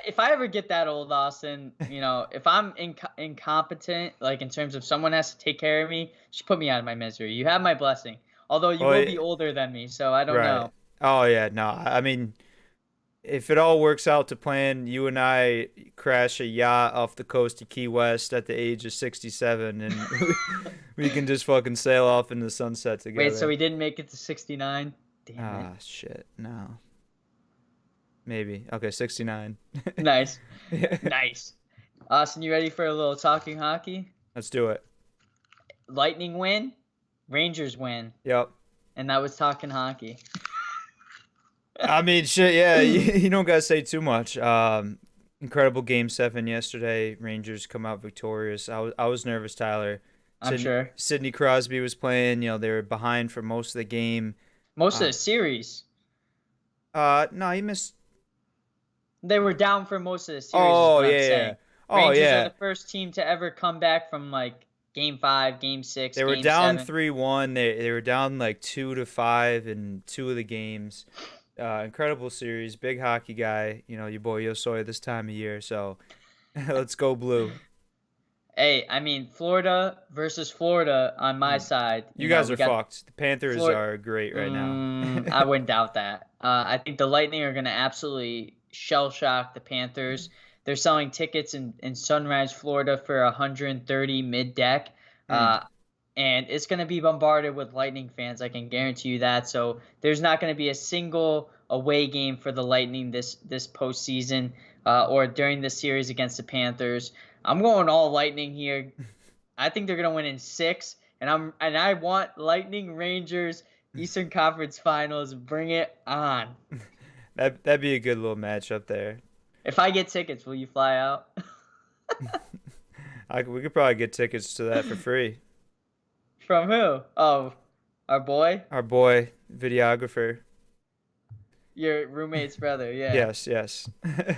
If I ever get that old, Austin, if I'm incompetent, like in terms of someone has to take care of me, just put me out of my misery. You have my blessing. Although you Oh, will be older than me, so I don't right. know. Oh yeah, no. I mean, if it all works out to plan, you and I crash a yacht off the coast of Key West at the age of 67, and we can just fucking sail off into the sunset Wait, so together. we didn't make it to 69? Damn it. Ah, shit. No. Maybe. Okay, 69. Nice. Yeah. Nice. Austin, you ready for a little talking hockey? Let's do it. Lightning win, Rangers win, Yep. and that was talking hockey. I mean, shit, yeah, you don't gotta say too much. Incredible game 7 yesterday. Rangers come out victorious. I was nervous, Tyler. I'm sure. Sidney Crosby was playing. They were behind for most of the game. Most of Uh, the series, no, he missed. they were down for most of the series, is Oh what I'm yeah, yeah. saying. Oh Rangers are yeah. the first team to ever come back from like game 5, game 6, They were game down 7. 3-1. They were down like 2-5 in two of the games. Incredible series. Big hockey guy. Your boy Yosoy this time of year. So let's go blue. Hey, I mean, Florida versus Florida on my Mm. side. You guys We are got fucked. The Panthers Florida. are great right now. I wouldn't doubt that. I think the Lightning are going to absolutely shell shock the Panthers. They're selling tickets in Sunrise, Florida for 130 mid deck. Mm. Uh, and it's going to be bombarded with Lightning fans. I can guarantee you that. So there's not going to be a single away game for the Lightning this postseason or during the series against the Panthers. I'm going all Lightning here. I think they're going to win in 6, and I want Lightning Rangers Eastern Conference Finals. Bring it on. That'd be a good little matchup there. If I get tickets, will you fly out? We could probably get tickets to that for free. From who? Oh, our boy, Our boy videographer. your roommate's brother. Yeah, Yes, yes.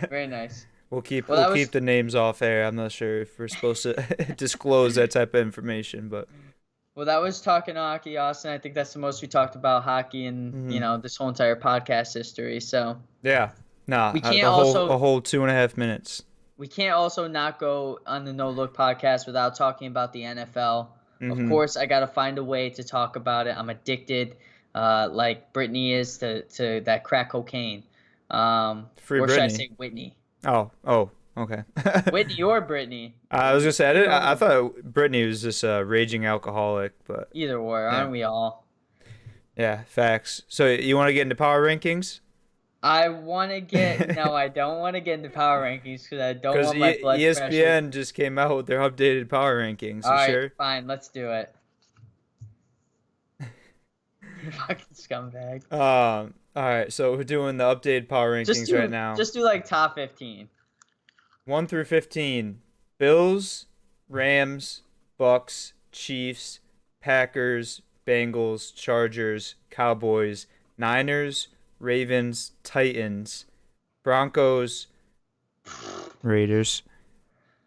very nice. We'll keep Well, we'll that was keep the names off air. I'm not sure if we're supposed to disclose that type of information, but talking hockey, Austin. I think that's the most we talked about hockey in mhm. this whole entire podcast history. So Yeah, nah, we can't the whole a also whole 2.5 minutes. we can't also not go on the No Look podcast without talking about the NFL. Of Mm-hmm. course, I got to find a way to talk about it. I'm addicted, like Brittany is to that crack cocaine. Free Or should I Britney. say Whitney? Oh, okay. Whitney or Brittany? I was gonna say Either I or. thought Britney was just a raging alcoholic, but Either or, yeah, aren't we all? yeah, facts. So you want to get into power rankings? I want to get no, I don't want to get into power rankings because I don't Because want my blood pressure. ESPN just came out with their updated power rankings. All You right, sure? fine, let's do it. You fucking scumbag. All right. So we're doing the updated power rankings right now. Just do like top 15. 1 through 15. Bills, Rams, Bucks, Chiefs, Packers, Bengals, Chargers, Cowboys, Niners, Ravens, Titans, Broncos, Raiders,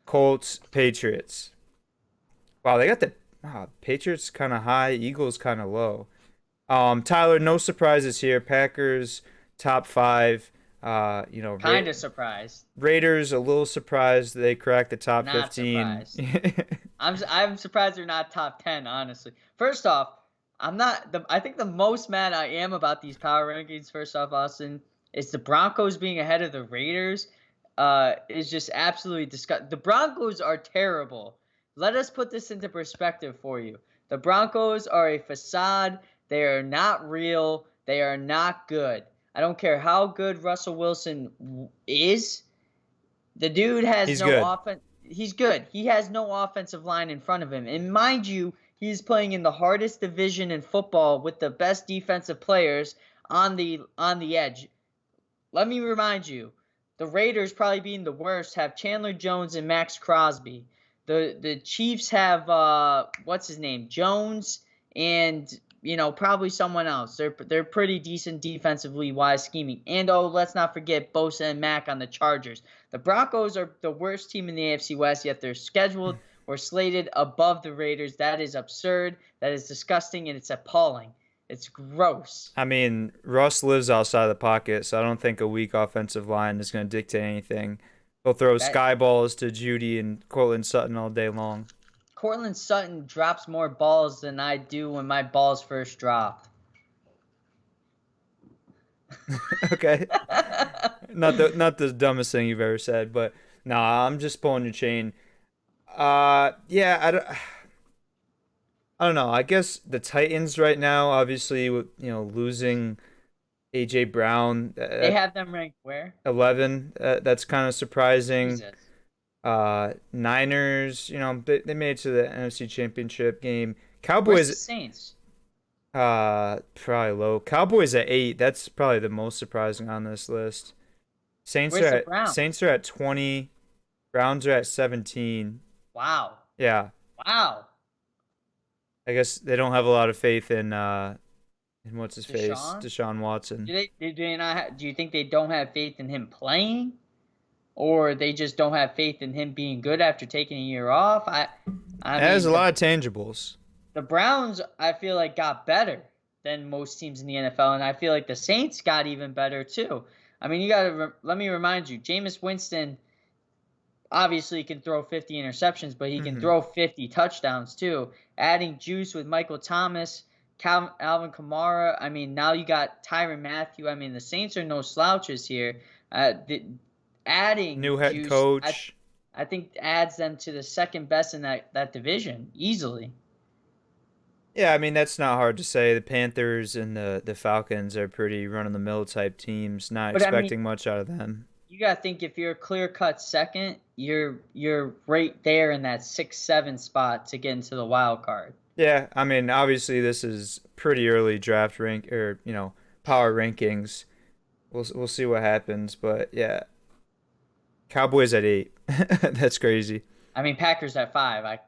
Colts, Patriots. Wow, they got the Patriots kind of high, Eagles kind of low. Tyler, no surprises here. Packers top 5. Kind of surprised. Raiders a little surprised they cracked the top Not 15. surprised. I'm surprised they're not top 10, honestly. First off, I think the most mad I am about these power rankings, first off, Austin, is the Broncos being ahead of the Raiders. Is just absolutely disgusting. The Broncos are terrible. Let us put this into perspective for you. The Broncos are a facade. They are not real. They are not good. I don't care how good Russell Wilson is. The dude has He's no good. offense. He's good. He has no offensive line in front of him. And mind you, he's playing in the hardest division in football with the best defensive players on the edge. Let me remind you, the Raiders, probably being the worst, have Chandler Jones and Max Crosby. The Chiefs have what's his name? Jones and probably someone else. They're pretty decent defensively wise scheming. And let's not forget Bosa and Mack on the Chargers. The Broncos are the worst team in the AFC West, yet they're scheduled or slated above the Raiders. That is absurd. That is disgusting, and it's appalling. It's gross. I mean, Russ lives outside the pocket, so I don't think a weak offensive line is going to dictate anything. He'll throw sky balls to Judy and Cortland Sutton all day long. Cortland Sutton drops more balls than I do when my balls first dropped. Okay. Not the dumbest thing you've ever said, but no, I'm just pulling your chain. Yeah, I don't know. I guess the Titans right now, obviously, with losing AJ Brown, They have them ranked where? 11. That's kind of surprising. Jesus. Niners, they made it to the NFC Championship game. Where's the Cowboys, Saints? probably low. Cowboys at 8. That's probably the most surprising on this list. Saints Where's are the at Browns? Saints are at 20. Browns are at 17. Wow. Yeah, Wow. I guess they don't have a lot of faith in what's his face, Deshaun? Deshaun Watson. Do you think they don't have faith in him playing? Or they just don't have faith in him being good after taking a year off? I It has a lot of tangibles. The Browns, I feel like, got better than most teams in the NFL, and I feel like the Saints got even better too. I mean, let me remind you, Jameis Winston obviously can throw 50 interceptions, but he can throw 50 touchdowns too. Adding juice with Michael Thomas, Alvin Kamara. I mean, now you got Tyrann Mathieu. I mean, the Saints are no slouches here. Adding New head juice, coach. I think adds them to the second best in that division easily. Yeah, I mean, that's not hard to say. The Panthers and the Falcons are pretty run-of-the-mill type teams. Not expecting much out of them. You got to think if you're a clear-cut second, you're right there in that 6-7 spot to get into the wild card. Yeah, I mean, obviously this is pretty early draft rank or power rankings. We'll see what happens, but yeah, Cowboys at 8. That's crazy. I mean, Packers at 5.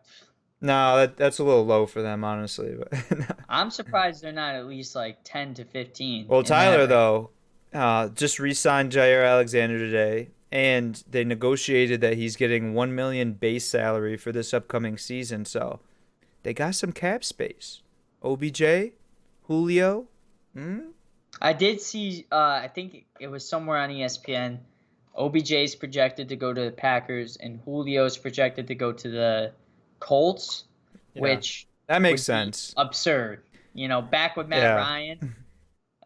No, that's a little low for them, honestly. But I'm surprised they're not at least like 10 to 15. Well, Tyler though, just re-signed Jair Alexander today, and they negotiated that he's getting $1 million base salary for this upcoming season. So they got some cap space. OBJ, Julio. I did see. I think it was somewhere on ESPN. OBJ's projected to go to the Packers, and Julio's projected to go to the Colts, Yeah, which that makes would be sense. absurd. Back with Matt Yeah. Ryan,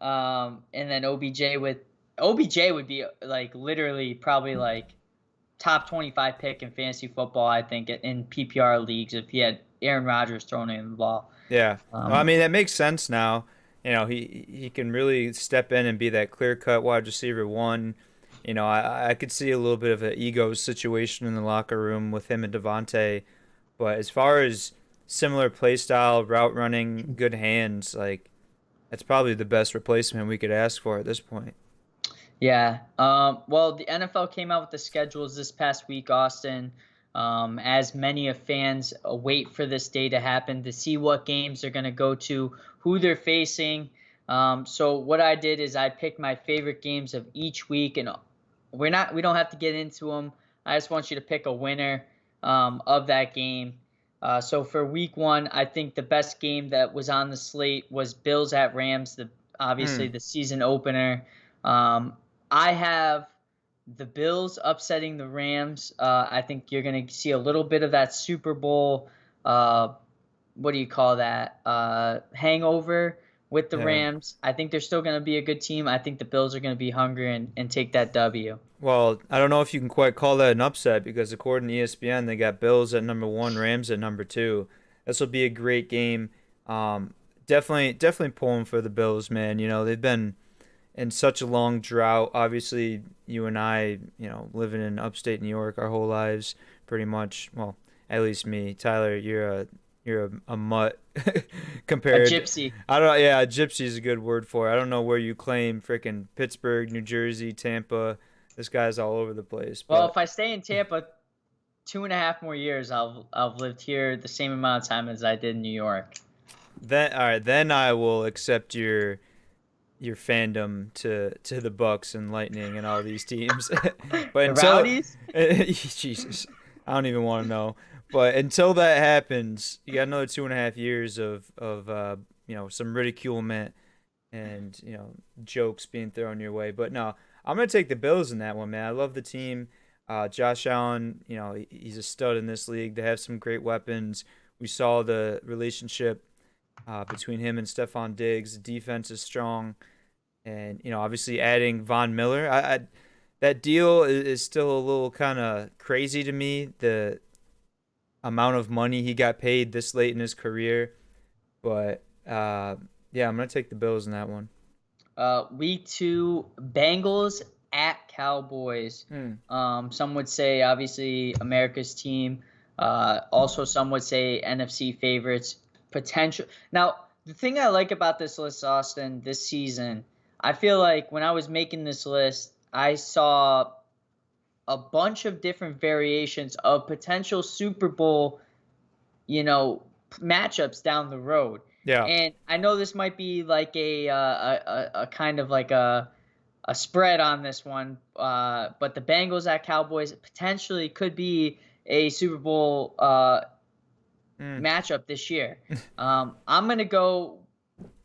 and then OBJ would be like literally probably like top 25 pick in fantasy football, I think, in PPR leagues if he had Aaron Rodgers throwing in the ball. Yeah. Well, I Um, mean, that makes sense now. He can really step in and be that clear-cut wide receiver one. I could see a little bit of an ego situation in the locker room with him and Devontae. But as far as similar play style, route running, good hands, like that's probably the best replacement we could ask for at this point. Yeah. Well, the NFL came out with the schedules this past week, Austin. As many of fans wait for this day to happen to see what games they're going to go to, who they're facing. So what I did is I picked my favorite games of each week, and we don't have to get into them. I just want you to pick a winner of that game. So for week one, I think the best game that was on the slate was Bills at Rams, obviously Hmm. the season opener. Um, I have the Bills upsetting the Rams. I think you're going to see a little bit of that Super Bowl, uh, what do you call that, hangover with the Yeah. Rams. I think they're still going to be a good team. I think the Bills are going to be hungry and take that W. Well, I don't know if you can quite call that an upset because according to ESPN, they got Bills at number one, Rams at number two. This will be a great game. Um, definitely pulling for the Bills, man. They've been in such a long drought. Obviously, you and I, living in upstate New York our whole lives, pretty much. Well, at least me, Tyler. You're a mutt A compared. gypsy. I don't. Yeah, gypsy is a good word for it. I don't know where you claim freaking Pittsburgh, New Jersey, Tampa. This guy's all over the place. Well, But if I stay in Tampa 2.5 more years, I've lived here the same amount of time as I did in New York. then, all right, then I will accept your fandom to the Bucks and Lightning and all these teams. But The until Rowdies? Jesus, I don't even want to know. But until that happens, you got another 2.5 years of some ridiculement and jokes being thrown your way. But no, I'm gonna take the Bills in that one, man. I love the team. Josh Allen, he's a stud in this league. They have some great weapons. We saw the relationship between him and Stephon Diggs. The defense is strong, and obviously adding Von Miller, that deal is still a little kind of crazy to me. The amount of money he got paid this late in his career, but yeah, I'm gonna take the Bills in that one. Week two, Bengals at Cowboys. Hmm. Some would say obviously America's team. Also, some would say NFC favorites. Potential. Now, the thing I like about this list, Austin, this season, I feel like when I was making this list, I saw a bunch of different variations of potential Super Bowl, you know, matchups down the road. Yeah. And I know this might be like a kind of like a spread on this one, but the Bengals at Cowboys potentially could be a Super Bowl Hmm. matchup this year. I'm gonna go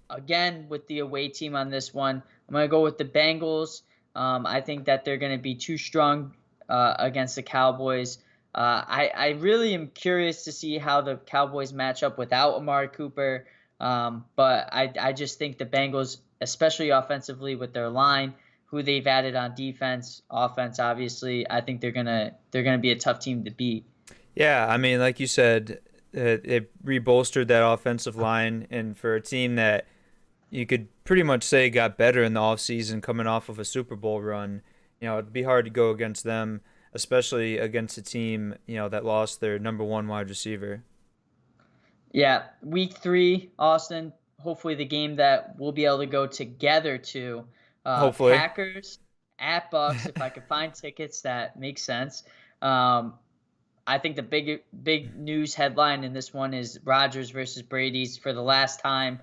again with the away team on this one. I'm gonna go with the Bengals. I think that they're gonna be too strong against the Cowboys. I really am curious to see how the Cowboys match up without Amari Cooper. But I just think the Bengals, especially offensively with their line, who they've added on defense, offense, obviously, I think they're gonna be a tough team to beat. Yeah, I mean, like you said, it rebolstered that offensive line, and for a team that you could pretty much say got better in the offseason coming off of a Super Bowl run, it'd be hard to go against them, especially against a team, that lost their number one wide receiver. Yeah, week three, Austin. Hopefully, the game that we'll be able to go together to. Hopefully. Packers at Bucks. If I could find tickets, that makes sense. Um, I think the big news headline in this one is Rodgers versus Brady's for the last time.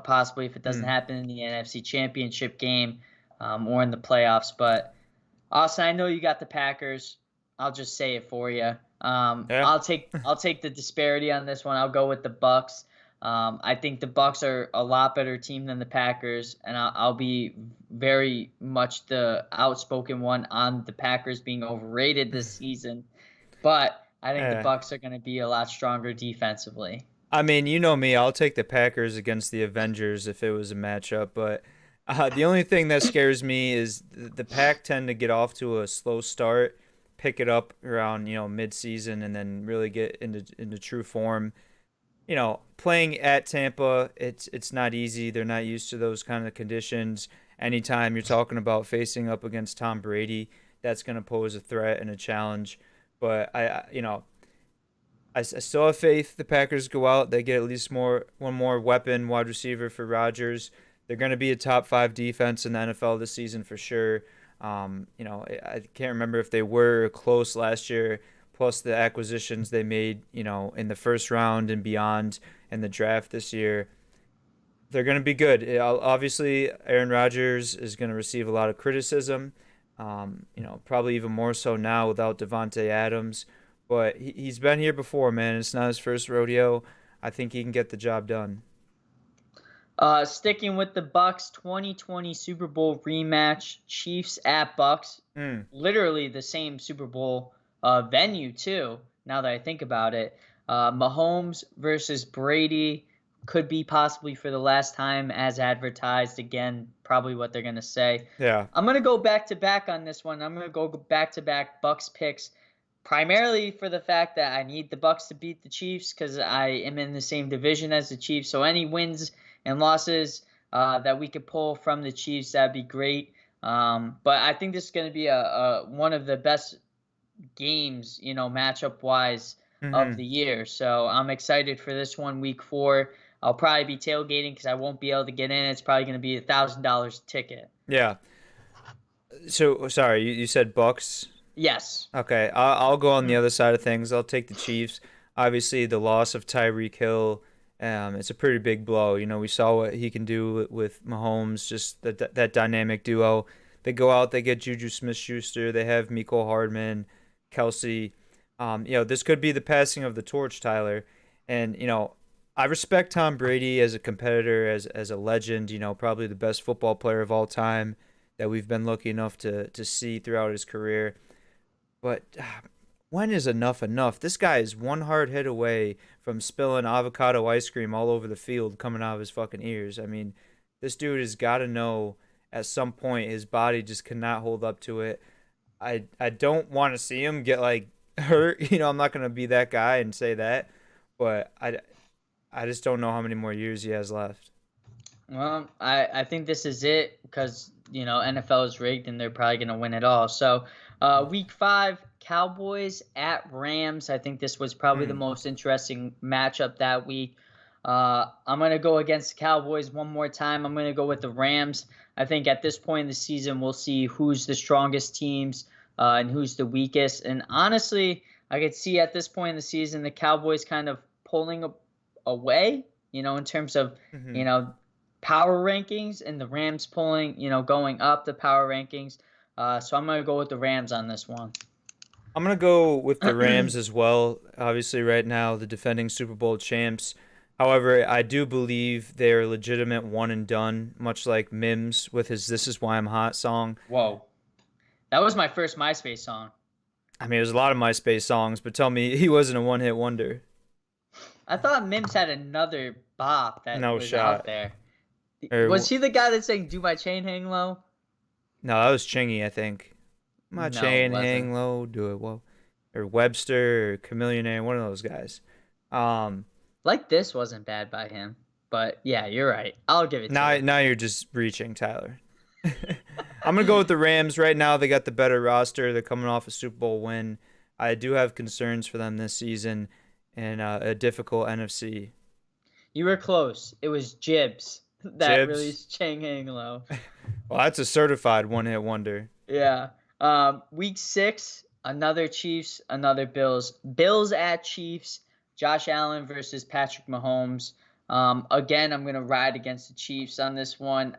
Possibly if it doesn't Hmm. happen in the NFC Championship game or in the playoffs. But Austin, I know you got the Packers. I'll just say it for you. Yeah. I'll take the disparity on this one. I'll go with the Bucks. I think the Bucks are a lot better team than the Packers, and I'll be very much the outspoken one on the Packers being overrated this season. But I think the Yeah. Bucks are going to be a lot stronger defensively. I mean, you know me, I'll take the Packers against the Avengers if it was a matchup, but the only thing that scares me is the Pack tend to get off to a slow start, pick it up around, mid-season and then really get into true form. Playing at Tampa, it's not easy. They're not used to those kind of conditions. Anytime you're talking about facing up against Tom Brady, that's going to pose a threat and a challenge. But I still have faith the Packers go out. They get at least one more weapon wide receiver for Rodgers. They're going to be a top 5 defense in the NFL this season for sure. I can't remember if they were close last year. Plus the acquisitions they made, in the first round and beyond, and the draft this year, they're going to be good. Obviously, Aaron Rodgers is going to receive a lot of criticism. Probably even more so now without Devontae Adams. But he's been here before, man. It's not his first rodeo. I think he can get the job done. Sticking with the Bucks, 2020 Super Bowl rematch, Chiefs at Bucks. Mm, Literally the same Super Bowl venue too. Now that I think about it, Mahomes versus Brady could be possibly for the last time as advertised. Again, probably what they're gonna say. yeah. I'm gonna go back to back on this one. I'm gonna go back to back Bucks picks, primarily for the fact that I need the Bucks to beat the Chiefs because I am in the same division as the Chiefs. So any wins and losses that we could pull from the Chiefs, that'd be great. But I think this is going to be a one of the best games, matchup wise of Hmm. the year. So I'm excited for this one, week 4. I'll probably be tailgating because I won't be able to get in. It's probably going to be $1,000 ticket. Yeah. So sorry, you said Bucks. Yes. Okay, I'll go on the other side of things. I'll take the Chiefs. Obviously, the loss of Tyreek Hill, it's a pretty big blow. We saw what he can do with Mahomes, just that dynamic duo. They go out, they get Juju Smith-Schuster, they have Mecole Hardman, Kelsey. This could be the passing of the torch, Tyler. And I respect Tom Brady as a competitor, as a legend. Probably the best football player of all time that we've been lucky enough to see throughout his career. But when is enough enough? This guy is one hard hit away from spilling avocado ice cream all over the field coming out of his fucking ears. I mean, this dude has got to know at some point his body just cannot hold up to it. I don't want to see him get like hurt. I'm not gonna be that guy and say that, but I just don't know how many more years he has left. Well, I think this is it because, NFL is rigged and they're probably going to win it all. So, week 5, Cowboys at Rams. I think this was probably the Hmm. most interesting matchup that week. I'm going to go against the Cowboys one more time. I'm going to go with the Rams. I think at this point in the season, we'll see who's the strongest teams and who's the weakest. And honestly, I could see at this point in the season, the Cowboys kind of pulling away, in terms of, you Hmm. know, power rankings and the Rams pulling, going up the power rankings. So I'm going to go with the Rams on this one. I'm gonna go with the Rams as well. Obviously, right now the defending Super Bowl champs. However, I do believe they're legitimate one and done, much like Mims with his "This Is Why I'm Hot" song. Whoa. That was my first MySpace song. I mean, there's a lot of MySpace songs, but tell me he wasn't a one-hit wonder. I thought Mims had another bop that No was out shot. there. Was Or he the guy that sang "Do My Chain Hang Low"? no, that was Chingy, I think. My No, it chain wasn't. hang low, do it well. Or Webster or Chameleonaire, one of those guys. Um, Like this wasn't bad by him, but yeah, you're right. I'll give it to now you. now you're just reaching, Tyler. I'm gonna go with the Rams right now. They got the better roster. They're coming off a Super Bowl win. I do have concerns for them this season and a difficult NFC. You were close. It was Jibs that Jibs. released Chang Hang Low. Well, that's a certified one-hit wonder. Yeah. Week 6, another Chiefs, another Bills. Bills at Chiefs. Josh Allen versus Patrick Mahomes. Again, I'm gonna ride against the Chiefs on this one.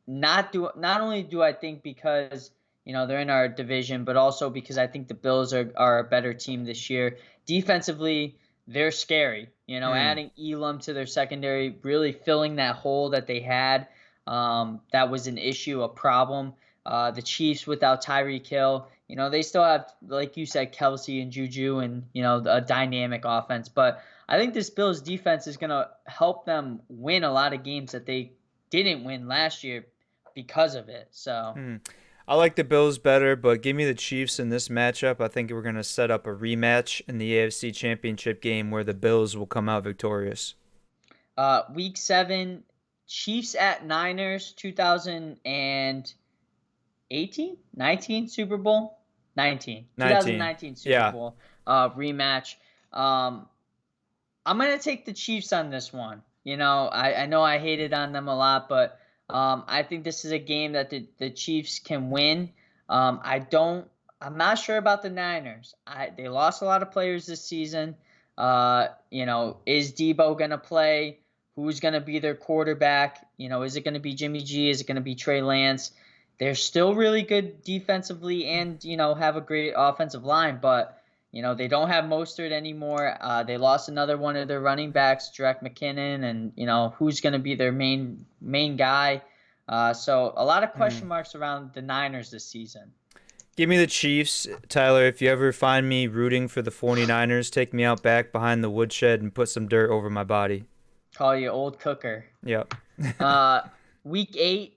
Not only do I think because they're in our division, but also because I think the Bills are a better team this year. Defensively, they're scary. Adding Elam to their secondary, really filling that hole that they had. That was an issue, a problem. The Chiefs without Tyreek Hill, they still have, like you said, Kelsey and Juju, and a dynamic offense. But I think this Bills defense is going to help them win a lot of games that they didn't win last year because of it. So. I like the Bills better, but give me the Chiefs in this matchup. I think we're going to set up a rematch in the AFC Championship game where the Bills will come out victorious. Week 7, Chiefs at Niners, 2018, 19 Super Bowl, 2019 Super Bowl rematch. I'm gonna take the Chiefs on this one. I know I hated on them a lot, but I think this is a game that the Chiefs can win. I'm not sure about the Niners. They lost a lot of players this season. Is Debo gonna play? Who's gonna be their quarterback? Is it gonna be Jimmy G? Is it gonna be Trey Lance? They're still really good defensively and, have a great offensive line, but, they don't have Mostert anymore. They lost another one of their running backs, Jarek McKinnon, and, who's going to be their main guy. So a lot of question marks around the Niners this season. Give me the Chiefs. Tyler, if you ever find me rooting for the 49ers, take me out back behind the woodshed and put some dirt over my body. Call you old cooker. Yep. Week 8.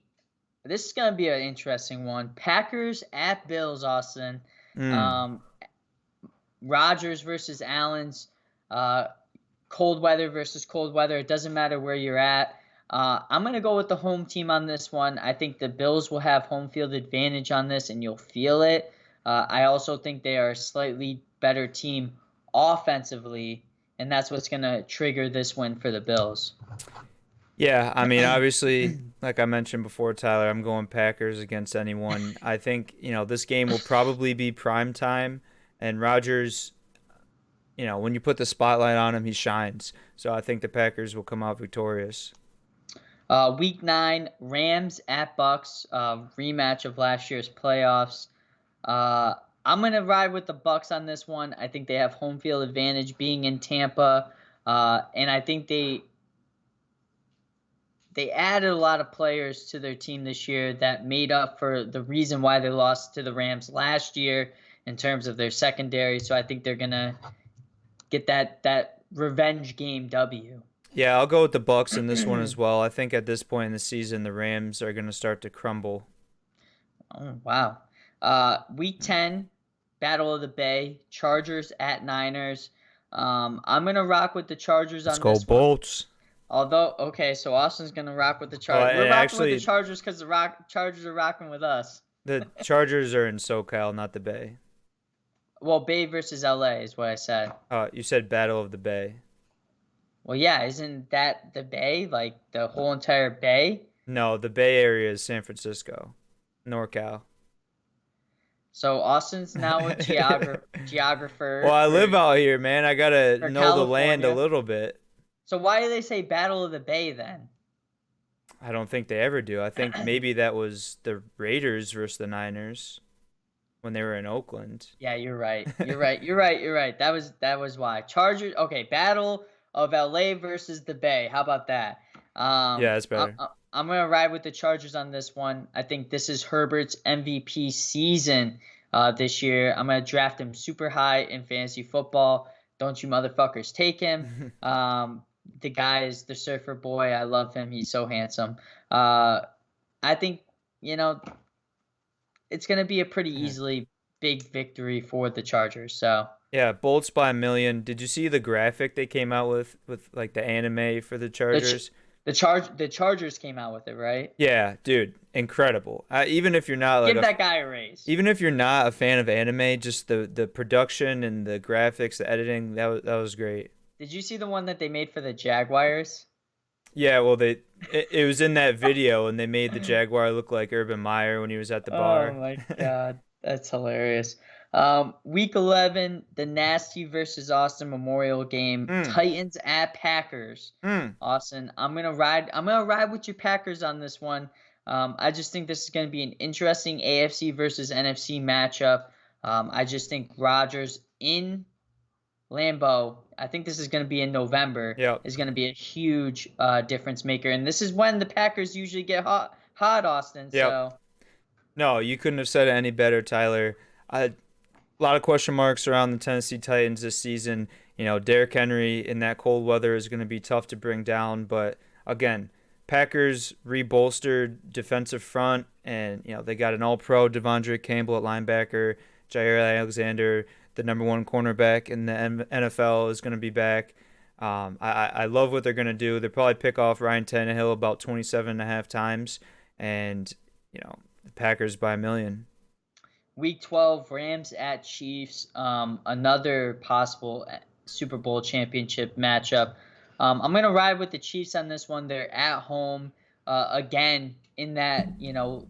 This is going to be an interesting one. Packers at Bills, Austin. Rodgers versus Allen's. Cold weather versus cold weather. It doesn't matter where you're at. I'm going to go with the home team on this one. I think the Bills will have home field advantage on this, and you'll feel it. I also think they are a slightly better team offensively, and that's what's going to trigger this win for the Bills. Yeah, I mean, obviously, like I mentioned before, Tyler, I'm going Packers against anyone. I think, this game will probably be prime time, and Rodgers, when you put the spotlight on him, he shines. So I think the Packers will come out victorious. Week 9, Rams at Bucks, rematch of last year's playoffs. I'm going to ride with the Bucks on this one. I think they have home field advantage being in Tampa, and I think they added a lot of players to their team this year that made up for the reason why they lost to the Rams last year in terms of their secondary. So I think they're going to get that revenge game W. Yeah, I'll go with the Bucks in this one as well. I think at this point in the season, the Rams are going to start to crumble. Oh, wow. Week 10, Battle of the Bay, Chargers at Niners. I'm going to rock with the Chargers on this one. Let's go Bolts. Although, okay, so Austin's going to rock with the Chargers. We're rocking with the Chargers because the Chargers are rocking with us. The Chargers are in SoCal, not the Bay. Well, Bay versus LA is what I said. You said Battle of the Bay. Well, yeah, isn't that the Bay? Like the whole entire Bay? No, the Bay Area is San Francisco, NorCal. So Austin's now a geographer. Well, I live out here, man. I got to know California. The land a little bit. So why do they say Battle of the Bay then? I don't think they ever do. I think maybe that was the Raiders versus the Niners when they were in Oakland. Yeah, you're right. You're right. That was why. Chargers. Okay, Battle of LA versus the Bay. How about that? Yeah, that's better. I'm gonna ride with the Chargers on this one. I think this is Herbert's MVP season this year. I'm gonna draft him super high in fantasy football. Don't you motherfuckers take him. The guy is the surfer boy. I love him. He's so handsome. I think, it's going to be a pretty easily big victory for the Chargers. So yeah, Bolts by a million. Did you see the graphic they came out with like the anime for the Chargers? The Chargers came out with it, right? Yeah, dude, incredible. Even if you're not like give that guy a raise. Even if you're not a fan of anime, just the production and the graphics, the editing, that was great. Did you see the one that they made for the Jaguars? Yeah, well, it was in that video, and they made the Jaguar look like Urban Meyer when he was at the bar. Oh my god, that's hilarious. Week 11, the Nasty versus Austin Memorial game. Titans at Packers. Austin, I'm gonna ride with your Packers on this one. I just think this is gonna be an interesting AFC versus NFC matchup. I just think Rodgers in Lambeau, I think this is going to be in November, Yep. is going to be a huge difference maker. And this is when the Packers usually get hot, Austin. Yep. So No, you couldn't have said it any better, Tyler. A lot of question marks around the Tennessee Titans this season. Derrick Henry in that cold weather is going to be tough to bring down. But again, Packers rebolstered defensive front, and they got an All-Pro Devondre Campbell at linebacker, Jair Alexander, the number one cornerback in the NFL, is going to be back. I love what they're going to do. They'll probably pick off Ryan Tannehill about 27 and a half times, and the Packers by a million. Week 12, Rams at Chiefs, another possible Super Bowl championship matchup. I'm going to ride with the Chiefs on this one. They're at home again in that,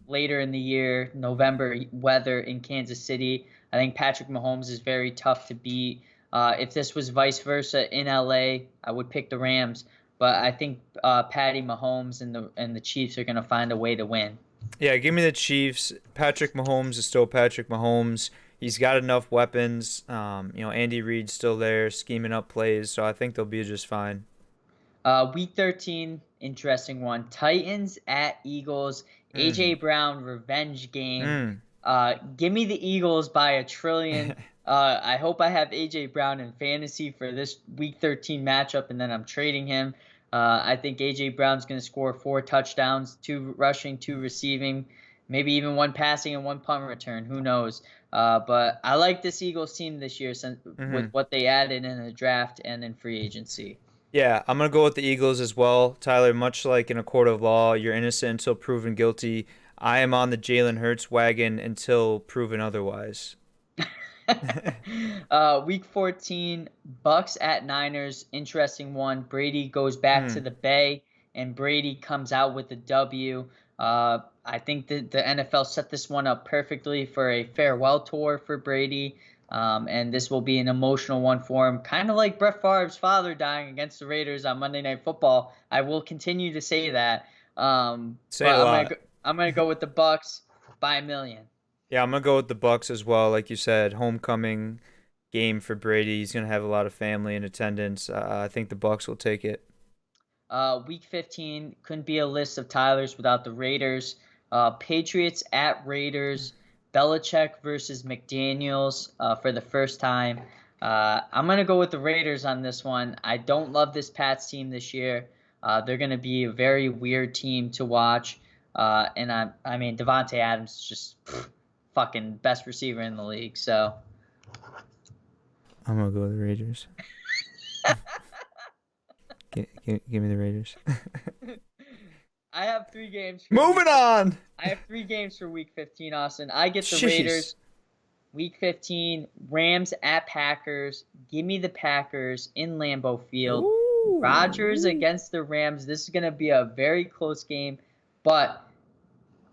later in the year, November weather in Kansas City. I think Patrick Mahomes is very tough to beat. If this was vice versa in LA, I would pick the Rams. But I think Patty Mahomes and the Chiefs are going to find a way to win. Yeah, give me the Chiefs. Patrick Mahomes is still Patrick Mahomes. He's got enough weapons. Andy Reid's still there scheming up plays, so I think they'll be just fine. Week 13, interesting one. Titans at Eagles. A.J. Mm. Brown revenge game. Mm. Give me the Eagles by a trillion. I hope I have A.J. Brown in fantasy for this Week 13 matchup, and then I'm trading him. I think A.J. Brown's going to score 4 touchdowns, 2 rushing, 2 receiving, maybe even 1 passing and 1 punt return. Who knows? But I like this Eagles team this year with what they added in the draft and in free agency. Yeah, I'm going to go with the Eagles as well. Tyler, much like in a court of law, you're innocent until proven guilty. I am on the Jalen Hurts wagon until proven otherwise. Week 14, Bucks at Niners. Interesting one. Brady goes back to the Bay, and Brady comes out with the W. I think the NFL set this one up perfectly for a farewell tour for Brady. And this will be an emotional one for him, kind of like Brett Favre's father dying against the Raiders on Monday Night Football. I will continue to say that. Say a lot. I'm gonna go with the Bucks by a million. Yeah, I'm gonna go with the Bucks as well. Like you said, homecoming game for Brady. He's gonna have a lot of family in attendance. I think the Bucks will take it. Week 15 couldn't be a list of Tyler's without the Raiders. Patriots at Raiders. Belichick versus McDaniels for the first time. I'm going to go with the Raiders on this one. I don't love this Pats team this year. They're going to be a very weird team to watch. And I mean, Devontae Adams is just fucking best receiver in the league. So I'm going to go with the Raiders. Give me the Raiders. I have 3 games. Moving on. I have 3 games for Week 15, Austin. I get the Raiders. Week 15, Rams at Packers. Give me the Packers in Lambeau Field. Ooh. Rodgers against the Rams. This is going to be a very close game, but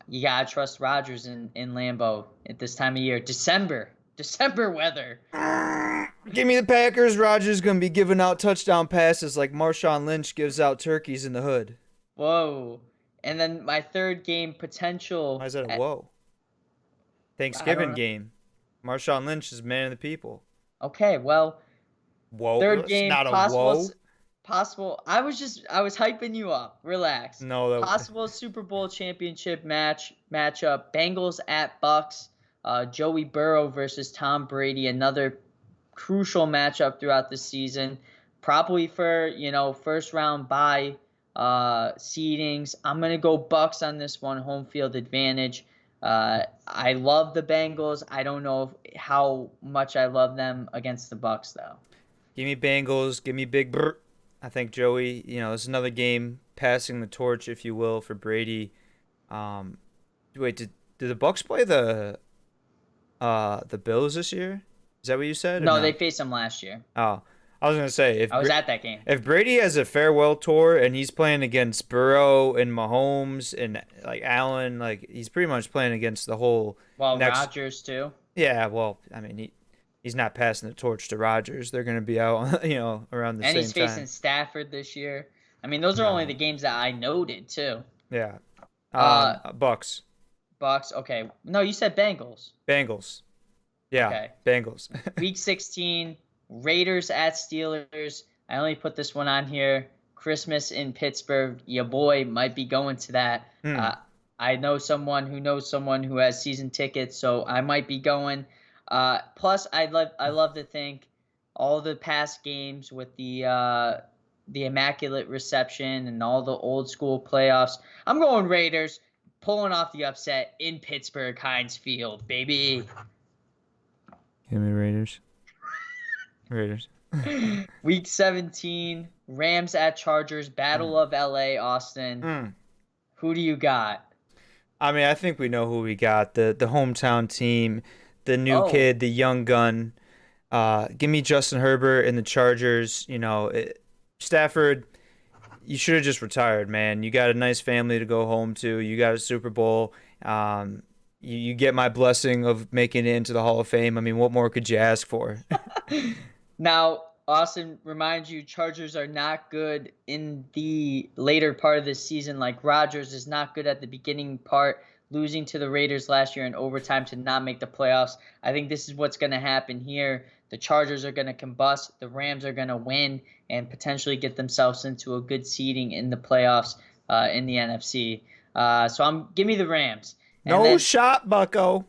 you got to trust Rodgers in Lambeau at this time of year. December weather. Give me the Packers. Rodgers going to be giving out touchdown passes like Marshawn Lynch gives out turkeys in the hood. Whoa. And then my third game potential. Why is that a whoa? Thanksgiving game. Marshawn Lynch is man of the people. Okay, well. Whoa. Third game not possible. A Possible. I was hyping you up. Relax. No. Possible Super Bowl championship matchup. Bengals at Bucks. Joey Burrow versus Tom Brady. Another crucial matchup throughout the season. Probably for first round bye. Seedings. I'm gonna go Bucks on this one, home field advantage. I love the Bengals. I don't know how much I love them against the Bucks though. Give me Bengals. Give me Big Bert. I think Joey. It's another game passing the torch, if you will, for Brady. Wait, did the Bucks play the Bills this year? Is that what you said? No, they faced them last year. Oh. I was going to say, I was at that game. If Brady has a farewell tour and he's playing against Burrow and Mahomes and like Allen, like he's pretty much playing against the whole Rodgers too. Yeah, well, I mean, he's not passing the torch to Rodgers. They're going to be out, around the same time. And he's facing Stafford this year. I mean, those are only the games that I noted too. Yeah. Bucks. Bucks. Okay. No, you said Bengals. Bengals. Yeah. Okay. Bengals. Week 16. Raiders at Steelers. I only put this one on here. Christmas in Pittsburgh. Your boy might be going to that. Hmm. I know someone who knows someone who has season tickets, so I might be going. Plus, I love to think all the past games with the immaculate reception and all the old school playoffs. I'm going Raiders, pulling off the upset in Pittsburgh Heinz Field, baby. Give me Raiders. Raiders. Week 17, Rams at Chargers, Battle of LA, Austin. Mm. Who do you got? I mean, I think we know who we got. The hometown team, the new Oh, kid, the young gun. Give me Justin Herbert and the Chargers. Stafford, you should have just retired, man. You got a nice family to go home to. You got a Super Bowl. You get my blessing of making it into the Hall of Fame. I mean, what more could you ask for? now, Austin, remind you, Chargers are not good in the later part of this season. Like Rodgers is not good at the beginning part, losing to the Raiders last year in overtime to not make the playoffs. I think this is what's going to happen here. The Chargers are going to combust. The Rams are going to win and potentially get themselves into a good seeding in the playoffs in the NFC. Give me the Rams. And No then shot, Bucko.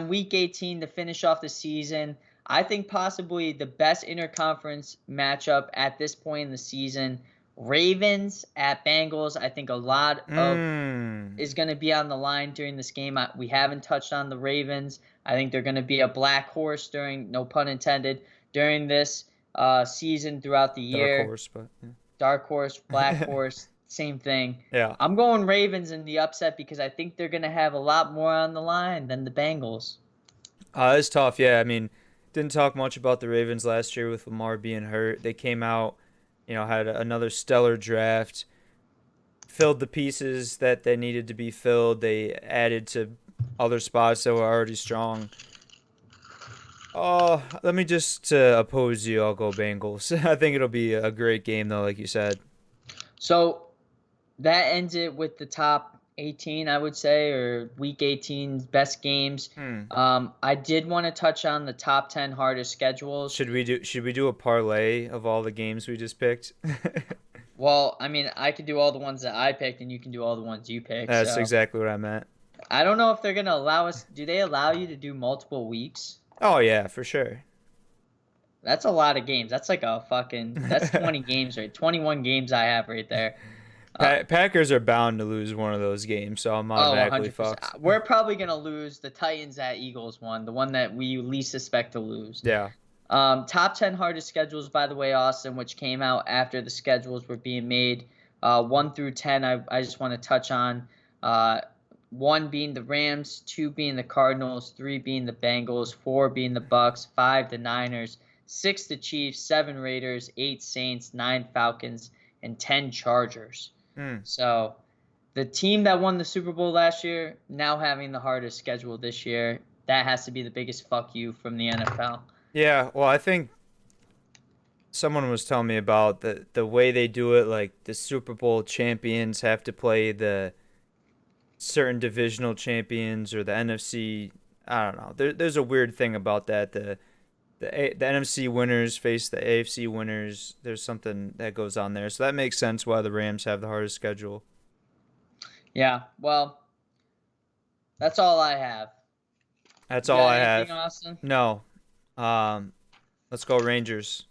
Week 18 to finish off the season. I think possibly the best interconference matchup at this point in the season. Ravens at Bengals. I think a lot of is going to be on the line during this game. We haven't touched on the Ravens. I think they're going to be a black horse during, no pun intended, during this season throughout the Dark year. horse, but yeah. Dark horse, black horse, same thing. Yeah. I'm going Ravens in the upset because I think they're going to have a lot more on the line than the Bengals. It's tough. Yeah, I mean, didn't talk much about the Ravens last year with Lamar being hurt. They came out, had another stellar draft, filled the pieces that they needed to be filled. They added to other spots that were already strong. Oh, let me just oppose you. I'll go Bengals. I think it'll be a great game, though, like you said. So that ends it with the top 18, I would say, or week 18's best games. I did want to touch on the top 10 hardest schedules. Should we do a parlay of all the games we just picked? Well, I mean, I could do all the ones that I picked, and you can do all the ones you picked. That's exactly what I meant. I don't know if they're going to allow us. Do they allow you to do multiple weeks? Oh, yeah, for sure. That's a lot of games. That's like that's 20 games, right? 21 games I have right there. Packers are bound to lose one of those games, so I'm automatically fucked. We're probably going to lose the Titans at Eagles one, the one that we least expect to lose. Yeah. Top 10 hardest schedules, by the way, Austin, which came out after the schedules were being made. 1 through 10, I just want to touch on. 1 being the Rams, 2 being the Cardinals, 3 being the Bengals, 4 being the Bucks, 5 the Niners, 6 the Chiefs, 7 Raiders, 8 Saints, 9 Falcons, and 10 Chargers. So the team that won the Super Bowl last year now having the hardest schedule this year, that has to be the biggest fuck you from the NFL. Yeah, well, I think someone was telling me about the way they do it, like the Super Bowl champions have to play the certain divisional champions or the NFC. I don't know. There's a weird thing about that. The NFC winners face the AFC winners. There's something that goes on there. So that makes sense why the Rams have the hardest schedule. Yeah, well, that's all I have. That's You all got I anything, have. Austin? No. Let's go Rangers.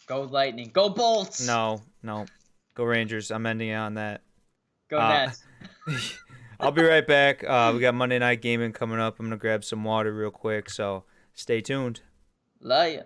Go Lightning. Go Bolts. No. Go Rangers. I'm ending it on that. Go Nets. I'll be right back. We got Monday Night Gaming coming up. I'm going to grab some water real quick, so stay tuned. Love ya.